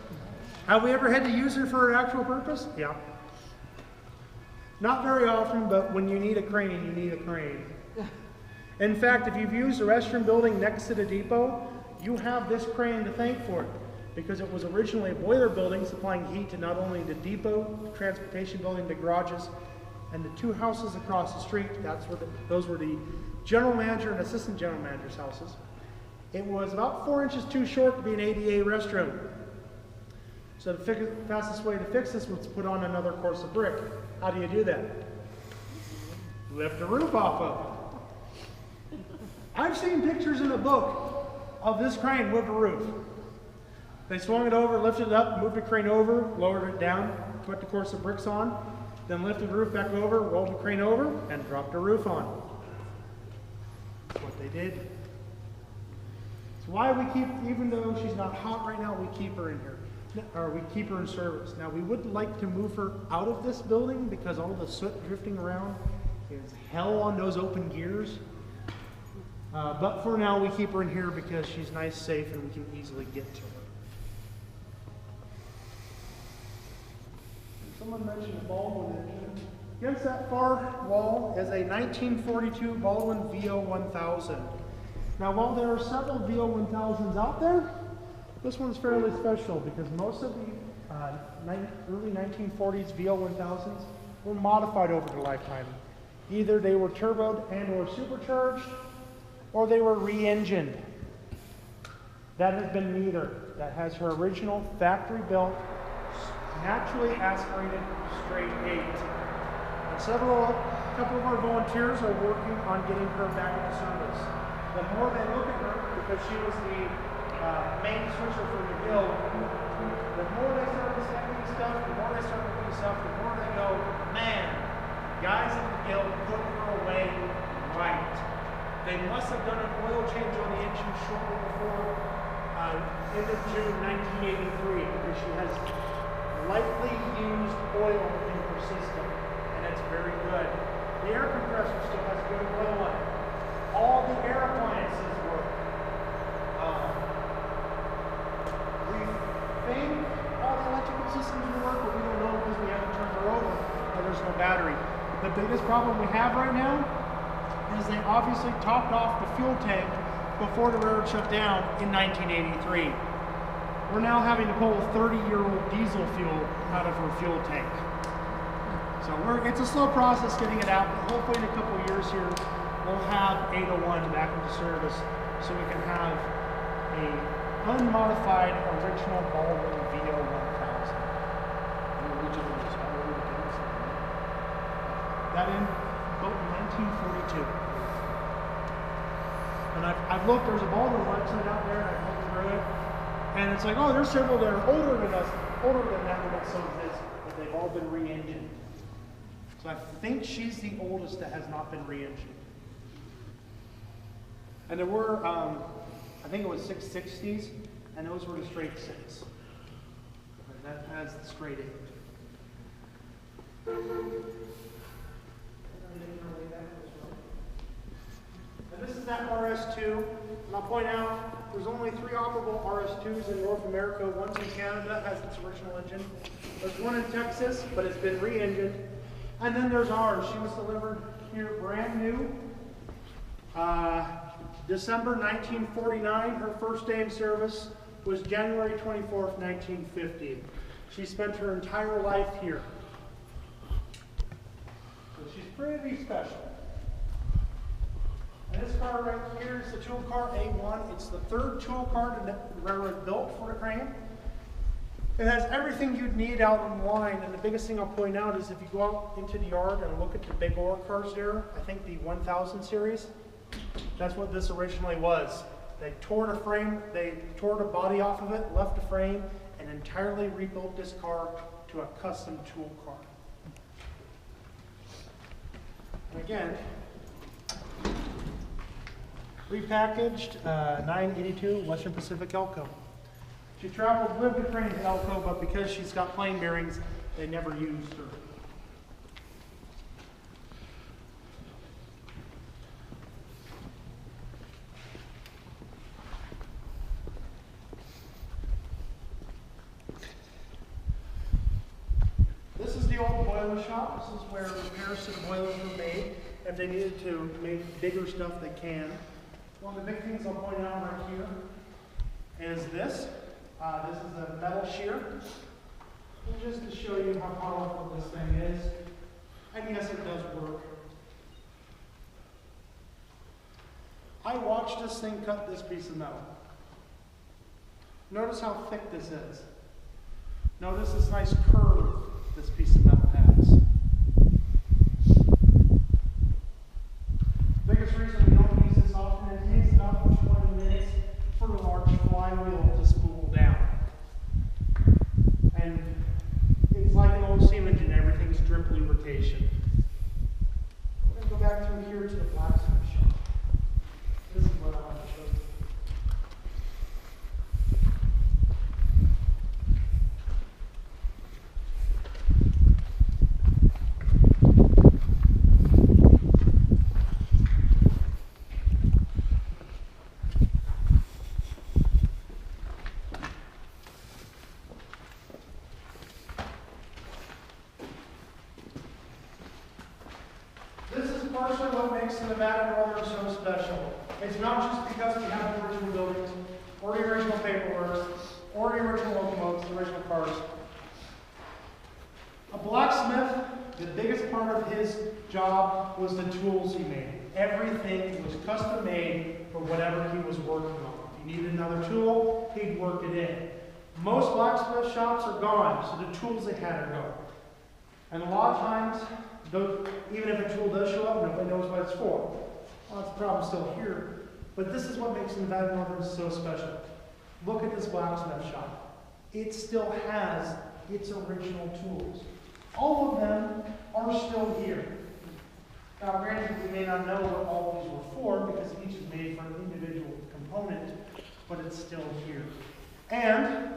Have we ever had to use her for an actual purpose? Yeah. Not very often, but when you need a crane, you need a crane. In fact, if you've used the restroom building next to the depot, you have this crane to thank for it, because it was originally a boiler building supplying heat to not only the depot, the transportation building, the garages, and the two houses across the street. Those were the general manager and assistant general manager's houses. It was about 4 inches too short to be an ADA restroom. So the fastest way to fix this was to put on another course of brick. How do you do that? Lift the roof off of it. I've seen pictures in the book of this crane with a roof. They swung it over, lifted it up, moved the crane over, lowered it down, put the course of bricks on, then lifted the roof back over, rolled the crane over, and dropped the roof on. That's what they did. It's why we keep, even though she's not hot right now, we keep her in here. Or we keep her in service. Now, we would like to move her out of this building because all the soot drifting around is hell on those open gears. But for now, we keep her in here because she's nice, safe, and we can easily get to her. Someone mentioned the Baldwin engine. Against that far wall is a 1942 Baldwin VO1000. Now, while there are several VO1000s out there, this one's fairly special because most of the early 1940s VO1000s were modified over their lifetime. Either they were turboed and or supercharged, or they were re-engined. That has been neither. That has her original factory-built, naturally aspirated straight 8. And a couple of our volunteers are working on getting her back into service. The more they look at her, because she was the main switcher for the guild, the more they start inspecting stuff, the more they start looking at stuff, the more they go, man, guys in the guild put her away right. They must have done an oil change on the engine shortly before end of June 1983, because she has lightly used oil in her system, and it's very good. The air compressor still has good oil in it. All the air appliances work. We think all the electrical systems will work, but we don't know because we haven't turned her over, and there's no battery. The biggest problem we have right now is they obviously topped off the fuel tank before the railroad shut down in 1983. We're now having to pull 30-year-old diesel fuel out of her fuel tank. So it's a slow process getting it out, but hopefully in a couple of years here, we'll have 801 back into service so we can have a unmodified original Baldwin VO1000. That in built in 1942. And I've looked, there's a Baldwin website out there, and I've looked through it, and it's like, oh, there's several that are older than us, older than that, but so this, but they've all been re-engined. So I think she's the oldest that has not been re-engined. And there were, I think it was 660s, and those were the straight 6. And that has the straight 8. And this is that RS2, and I'll point out there's only 3 operable RS2s in North America. One's in Canada, has its original engine. There's one in Texas, but it's been re-engined. And then there's ours. She was delivered here brand new. December 1949. Her first day in service was January 24th, 1950. She spent her entire life here. So she's pretty special. And this car right here is the tool car A1. It's the 3rd tool car that the railroad built for the crane. It has everything you'd need out in line, and the biggest thing I'll point out is if you go out into the yard and look at the big ore cars there, I think the 1000 series, that's what this originally was. They tore the frame, they tore the body off of it, left the frame, and entirely rebuilt this car to a custom tool car. And again, repackaged 982 Western Pacific Elko. She traveled with the crane to Elko, but because she's got plane bearings, they never used her. This is the old boiler shop. This is where repairs to the boilers were made. If they needed to make bigger stuff, they can. One of the big things I'll point out right here is this. This is a metal shear. And just to show you how powerful this thing is, and yes, it does work. I watched this thing cut this piece of metal. Notice how thick this is. Notice this nice curve this piece of metal has. The biggest reason we don't use this often is it takes about 20 minutes for the large flywheel to spool down. And it's like an old steam engine, everything's drip lubrication. We're going to go back through here to the blacksmith shop. This is what I want to show you. Partially what makes the Nevada Northern so special. It's not just because we have the original buildings, or the original paperwork, or the original locomotives, the original cars. A blacksmith, the biggest part of his job was the tools he made. Everything was custom made for whatever he was working on. If he needed another tool, he'd work it in. Most blacksmith shops are gone, so the tools they had are gone. And a lot of times, even if a tool does show up, nobody knows what it's for. Well, that's the problem still here. But this is what makes Nevada Northern so special. Look at this blacksmith shop. It still has its original tools. All of them are still here. Now, granted, we may not know what all these were for because each is made for an individual component, but it's still here. And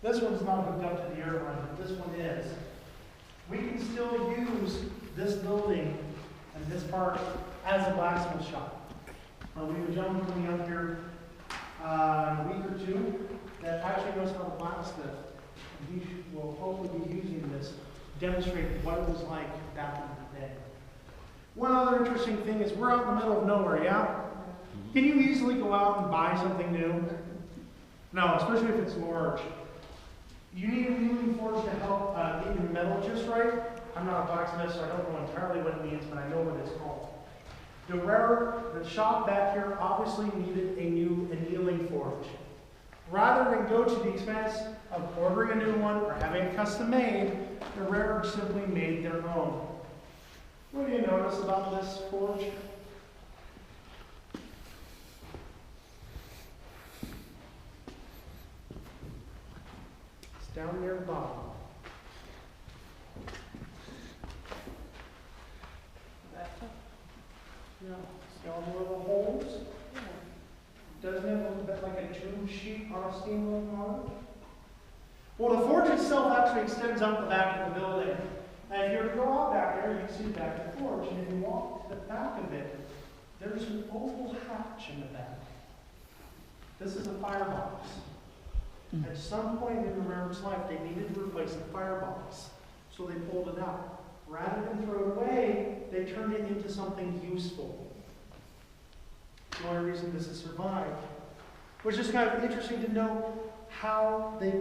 this one's not hooked up to the airline, but this one is. We can still use this building and this part as a blacksmith shop. We have a gentleman coming up here in a week or two that actually knows how to blacksmith. And he will hopefully be using this to demonstrate what it was like back in the day. One other interesting thing is we're out in the middle of nowhere, yeah? Can you easily go out and buy something new? No, especially if it's large. You need a milling forge to help get your metal just right. I'm not a blacksmith, so I don't know entirely what it means, but I know what it's called. The shop back here obviously needed a new annealing forge. Rather than go to the expense of ordering a new one or having it custom made, the Rarick simply made their own. What do you notice about this forge? It's down near the bottom. Yeah, see all the little holes? Doesn't it look a bit like a tube sheet on a steam locomotive? Well, the forge itself actually extends out the back of the building. And if you were to go out back there, you can see the back of the forge. And if you walk to the back of it, there's an oval hatch in the back. This is a firebox. At some point in the Rarick's life, they needed to replace the firebox. So they pulled it out. Rather than throw it away, they turned it into something useful. The only reason this has survived. Which is kind of interesting to know how they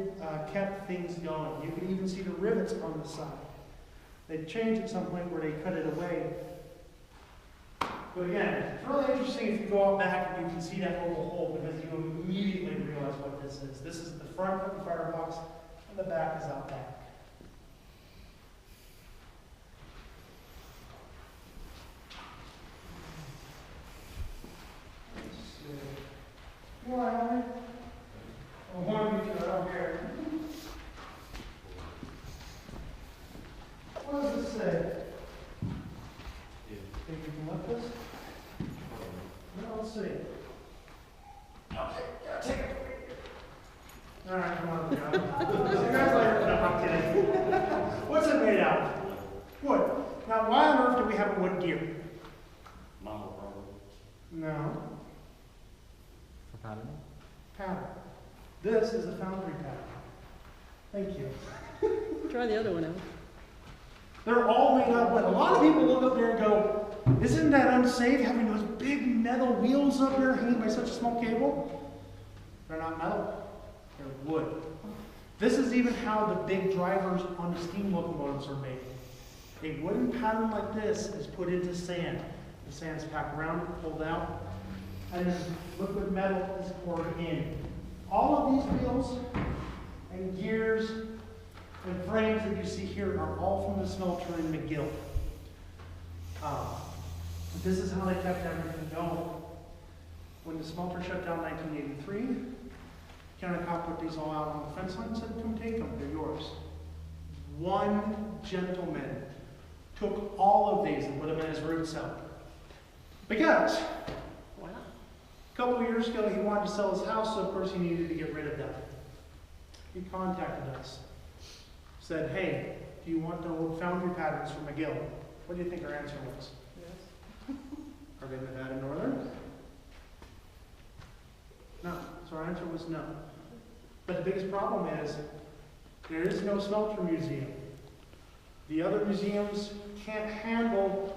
kept things going. You can even see the rivets on the side. They changed at some point where they cut it away. But again, it's really interesting if you go out back and you can see that oval hole because you immediately realize what this is. This is the front of the firebox and the back is out back. Why? I want you to out here. What does it say? Think you can let this? No, let's see. Take it. All right, come on, go. See you guys later. No, I'm kidding. What's it made out of? Wood. Now, why on earth do we have a wood gear? Model problem. No. For patterning? Pattern. This is a foundry pattern. Thank you. Try the other one out. They're all made out of wood. A lot of people look up there and go, isn't that unsafe having those big metal wheels up there hanging by such a small cable? They're not metal. They're wood. This is even how the big drivers on the steam locomotives are made. A wooden pattern like this is put into sand. The sand's packed around, pulled out, and then liquid metal is poured in. All of these wheels and gears and frames that you see here are all from the smelter in McGill. This is how they kept everything going. When the smelter shut down in 1983, Kennecott put these all out on the fence line and said, come take them, they're yours. One gentleman took all of these and put them in his root cellar. Because a couple of years ago, he wanted to sell his house, so of course he needed to get rid of them. He contacted us. Said, hey, do you want the old foundry patterns from McGill? What do you think our answer was? Yes. Are they Nevada Northern? No. So our answer was no. But the biggest problem is, there is no smelter museum. The other museums can't handle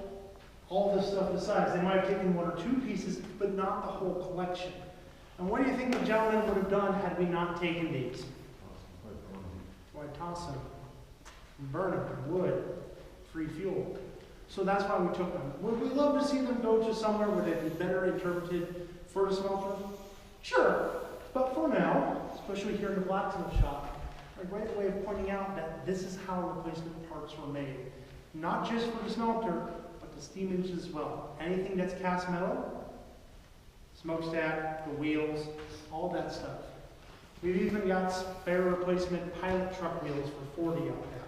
all this stuff besides. They might have taken one or two pieces, but not the whole collection. And what do you think the gentleman would have done had we not taken these? Why toss them? Burn them, wood, free fuel. So that's why we took them. Would we love to see them go to somewhere where they'd be better interpreted for a smelter? Sure. But for now, especially here in the blacksmith shop, a great way of pointing out that this is how replacement parts were made. Not just for the smelter, but the steam engines as well. Anything that's cast metal, smokestack, the wheels, all that stuff. We've even got spare replacement pilot truck wheels for 40 out there.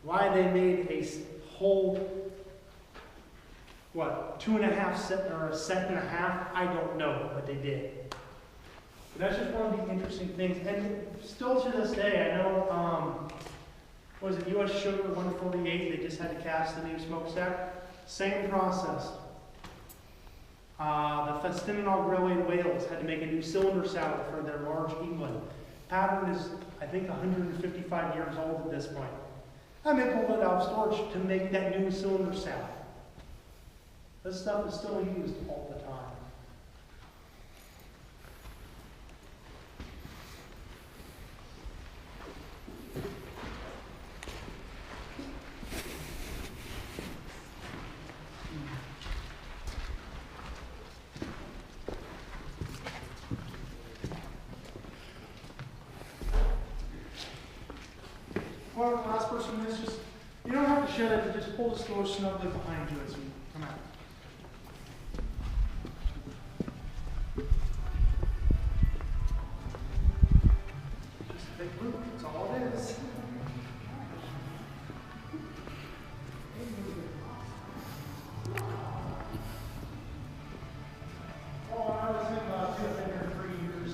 Why they made a whole, 2.5 set or a set and a half, I don't know, but they did. But that's just one of the interesting things. And still to this day, I know, was it US Sugar 148? They just had to cast the new smokestack. Same process. The Festinal Railway in Wales had to make a new cylinder saddle for their large England. Pattern is, I think, 155 years old at this point. And they pulled it out of storage to make that new cylinder saddle. This stuff is still used all the time. from this, just, you don't have to shut it, just pull this door snugly behind you as you come out. Just a big loop, that's all it is. Oh, I was thinking about it, I've been here 3 years.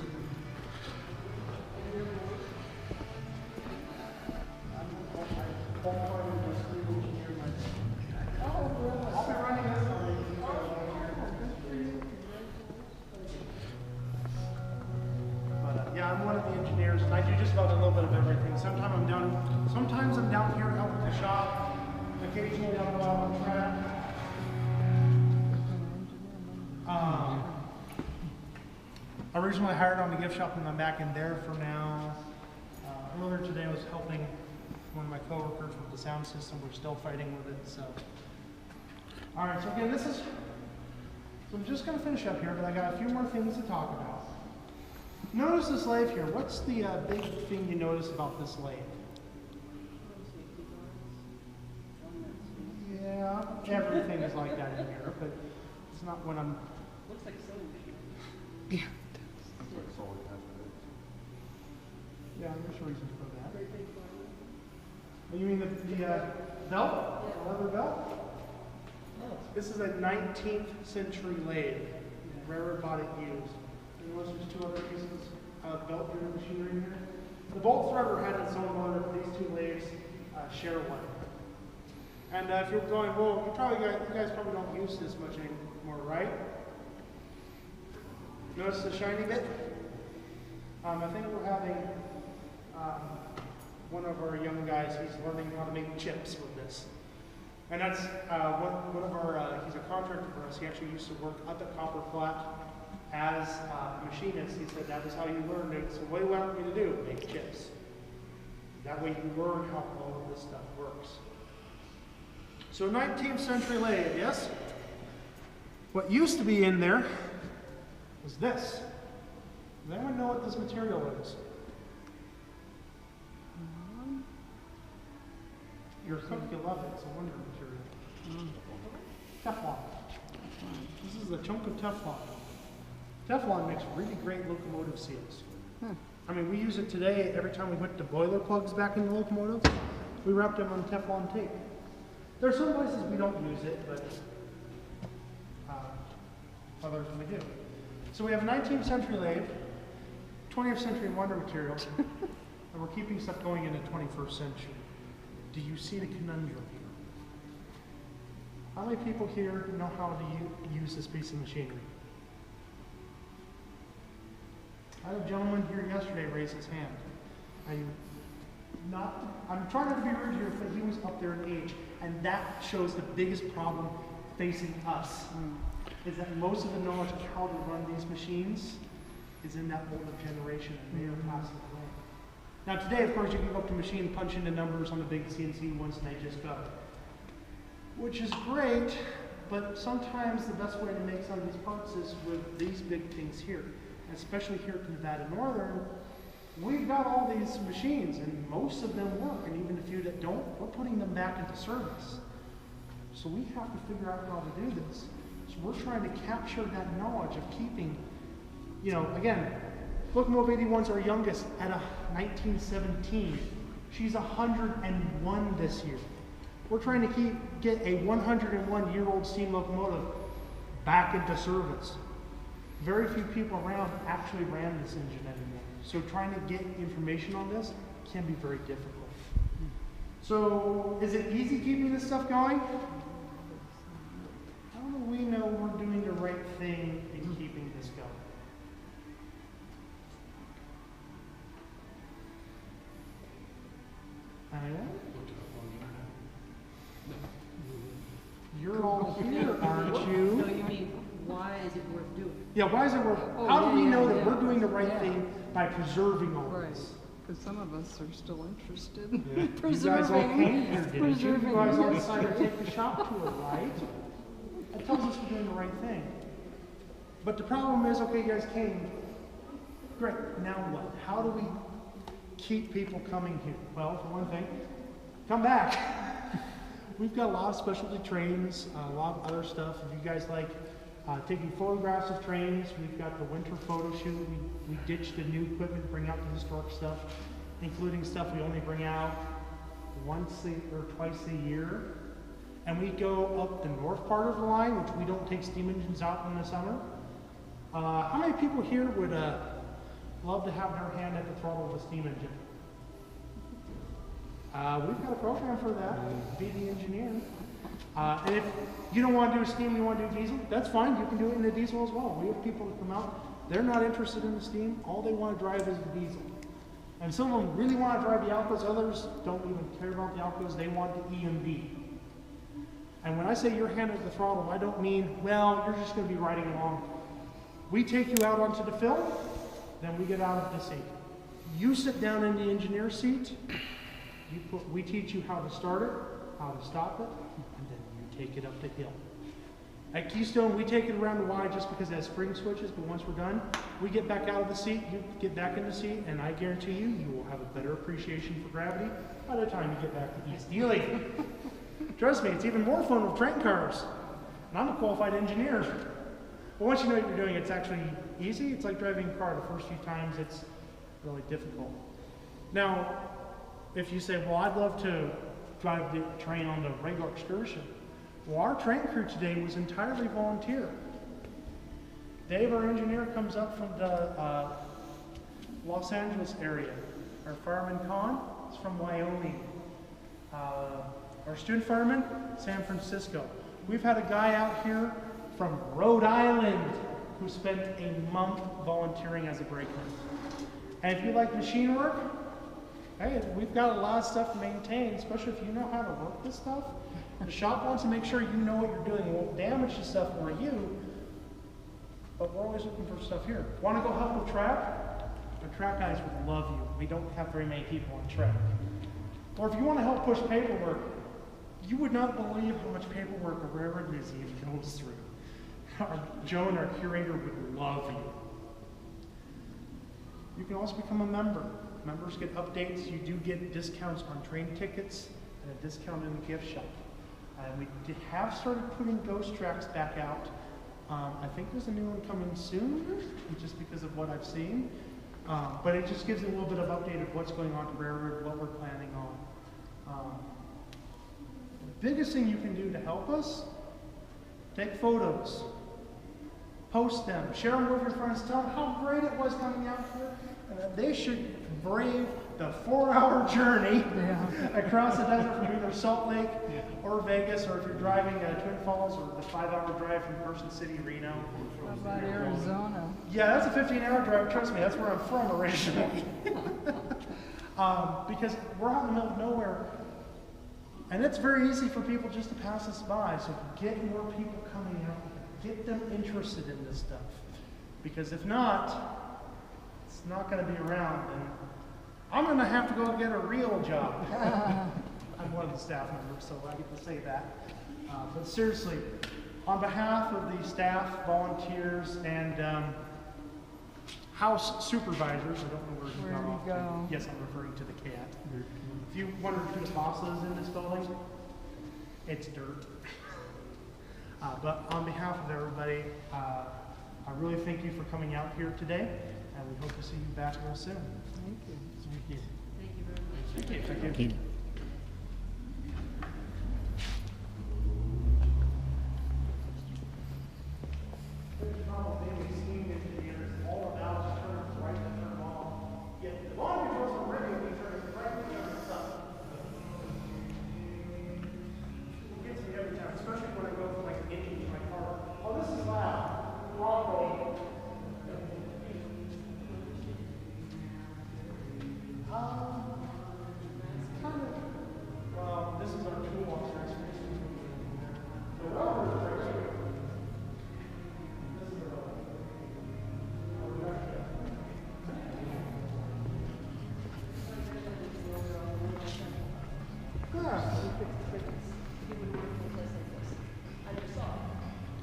Yeah, I'm one of the engineers, and I do just about a little bit of everything. Sometimes I'm down here helping the shop. Occasionally I'll go out on track. Originally hired on the gift shop, and I'm back in there for now. Earlier today I was helping one of my coworkers with the sound system. We're still fighting with it, so. All right, so again, so I'm just gonna finish up here, but I got a few more things to talk about. Notice this lathe here. What's the big thing you notice about this lathe? Yeah, everything is like that in here, but it's not when I'm. Looks like a sewing machine. Yeah. Yeah, there's reasons for that. Oh, you mean the belt? The leather belt? This is a 19th century lathe, railroad body used. You notice there's 2 other pieces of belt driven machinery in here. The bolt threader had its own motor, but these 2 lathes share one. And if you're going, well, you guys probably don't use this much anymore, right? Notice the shiny bit? I think we're having one of our young guys, he's learning how to make chips with this. And that's one of our, he's a contractor for us. He actually used to work up at Copper Flat as a machinist. He said that was how you learned it. So what do you want me to do? Make chips. That way you learn how all of this stuff works. So 19th century lathe, yes? What used to be in there was this. Does anyone know what this material is? You're a cook, you love it. It's a wonder material. Teflon. This is a chunk of Teflon. Teflon makes really great locomotive seals. I mean, we use it today every time we put the boiler plugs back in the locomotive. We wrap them on Teflon tape. There are some places we don't use it, but others we do. So we have a 19th century lathe, 20th century wonder material, and we're keeping stuff going in the 21st century. Do you see the conundrum here? How many people here know how to use this piece of machinery? I had a gentleman here yesterday raise his hand. I'm trying not to be rude here, but he was up there in age, and that shows the biggest problem facing us, is that most of the knowledge of how to run these machines is in that older generation, and they are passing away. Now today, of course, you can go up to a machine, punch in the numbers on the big CNC ones, and they just go. Which is great, but sometimes the best way to make some of these parts is with these big things here. And especially here at Nevada Northern, we've got all these machines, and most of them work, and even the few that don't, we're putting them back into service. So we have to figure out how to do this. So we're trying to capture that knowledge of keeping, again, Locomotive 81's our youngest at 1917. She's 101 this year. We're trying to get a 101-year-old steam locomotive back into service. Very few people around actually ran this engine anymore. So trying to get information on this can be very difficult. So is it easy keeping this stuff going? How do we know we're doing the right thing in keeping this going? You're all here, aren't you? No, you mean, why is it worth doing? Yeah, why is it worth? How do we know that we're doing the right thing by preserving all this? Because some of us are still interested Yeah. in preserving. You guys all came here, didn't you? preserving You guys all this. decided to take the shop tour, right? That tells us we're doing the right thing. But the problem is, okay, you guys came. Great, now what? How do we keep people coming here? Well, for one thing, come back. We've got a lot of specialty trains, a lot of other stuff. If you guys like taking photographs of trains, we've got the winter photo shoot. We ditched the new equipment to bring out the historic stuff, including stuff we only bring out twice a year. And we go up the north part of the line, which we don't take steam engines out in the summer. How many people here would love to have their hand at the throttle of a steam engine? We've got a program for that, be the engineer. And if you don't want to do a steam, you want to do diesel, that's fine, you can do it in the diesel as well. We have people that come out, they're not interested in the steam, all they want to drive is the diesel. And some of them really want to drive the Alcos, others don't even care about the Alcos, they want the EMV. And when I say your hand at the throttle, I don't mean, well, you're just going to be riding along. We take you out onto the film, then we get out of the seat. You sit down in the engineer seat, we teach you how to start it, how to stop it, and then you take it up the hill. At Keystone, we take it around the Y just because it has spring switches, but once we're done, we get back out of the seat, you get back in the seat, and I guarantee you, you will have a better appreciation for gravity by the time you get back to East Ely. Trust me, it's even more fun with train cars. And I'm a qualified engineer. But once you know what you're doing, it's actually easy. It's like driving a car. The first few times, it's really difficult. Now, if you say, well, I'd love to drive the train on the regular excursion. Well, our train crew today was entirely volunteer. Dave, our engineer, comes up from the Los Angeles area. Our fireman, Con, is from Wyoming. Our student fireman, San Francisco. We've had a guy out here from Rhode Island who spent a month volunteering as a brakeman. And if you like machine work, hey, we've got a lot of stuff to maintain, especially if you know how to work this stuff. The shop wants to make sure you know what you're doing. It won't damage the stuff for you, but we're always looking for stuff here. Want to go help with track? The track guys would love you. We don't have very many people on track. Or if you want to help push paperwork, you would not believe how much paperwork a railroad museum goes through. Joan, our curator, would love you. You can also become a member. Members get updates. You do get discounts on train tickets and a discount in the gift shop. We have started putting ghost tracks back out. I think there's a new one coming soon, just because of what I've seen. But it just gives you a little bit of update of what's going on at the railroad, what we're planning on. The biggest thing you can do to help us, take photos, post them, share them with your friends, tell them how great it was coming out here, and that they should brave the 4-hour journey across the desert from either Salt Lake or Vegas, or if you're driving Twin Falls, or the 5-hour drive from Carson City, Reno. How about Arizona? Yeah, that's a 15-hour drive. Trust me, that's where I'm from originally. Because we're out in the middle of nowhere, and it's very easy for people just to pass us by. So get more people coming out, get them interested in this stuff. Because if not, it's not going to be around, and I'm going to have to go get a real job. I'm one of the staff members, so I get to say that. But seriously, on behalf of the staff, volunteers, and house supervisors, I don't know where Where do you go? Yes, I'm referring to the cat. If you wonder who the boss is in this building, it's dirt. But on behalf of everybody, I really thank you for coming out here today, and we hope to see you back real soon. Thank you. Thank you. Thank you very much. Thank you. Thank you. Thank you.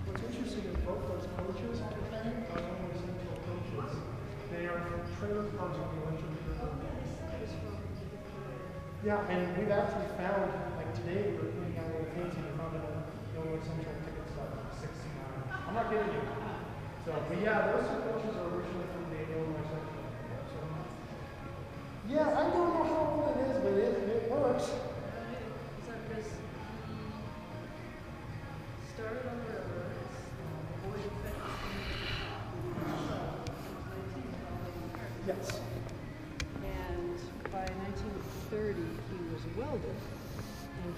What's interesting is both those coaches on the train are only central coaches. They are trailer cars on the electric river. Yeah, and we've actually found, like today, we were putting out a little painting, we found an Illinois Central ticket stub, 69. I'm not kidding you. So, but yeah, those two coaches are originally from the Illinois Central. So, yeah, I don't know how old it is, but it works. Is that because he started on the railroad as boy defense? Yes. And by 1930, he was a welder. And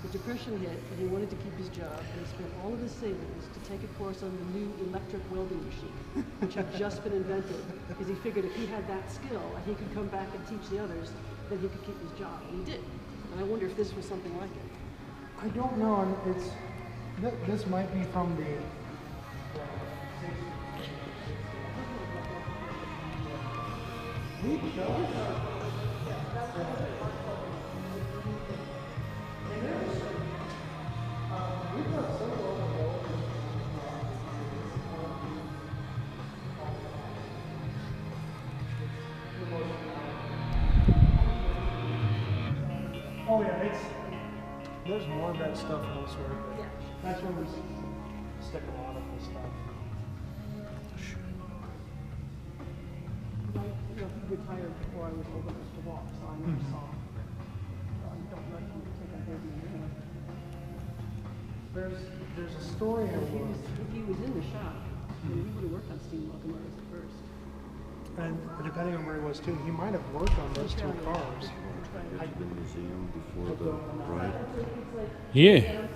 the depression hit, and he wanted to keep his job. And he spent all of his savings to take a course on the new electric welding machine, which had just been invented. Because he figured if he had that skill and he could come back and teach the others, then he could keep his job. And he did. And I wonder if this was something like it. I don't know, and this might be from the. Oh yeah, there's more of that stuff elsewhere, but that's where we stick a lot of this stuff. He retired before I was old enough to walk, so I never saw him. I don't like him to take a baby anymore. There's a story I love. If he was in the shop, then he would have worked on steam locomotives at first. And depending on where he was too, he might have worked on those two cars. The museum before the ride. Yeah.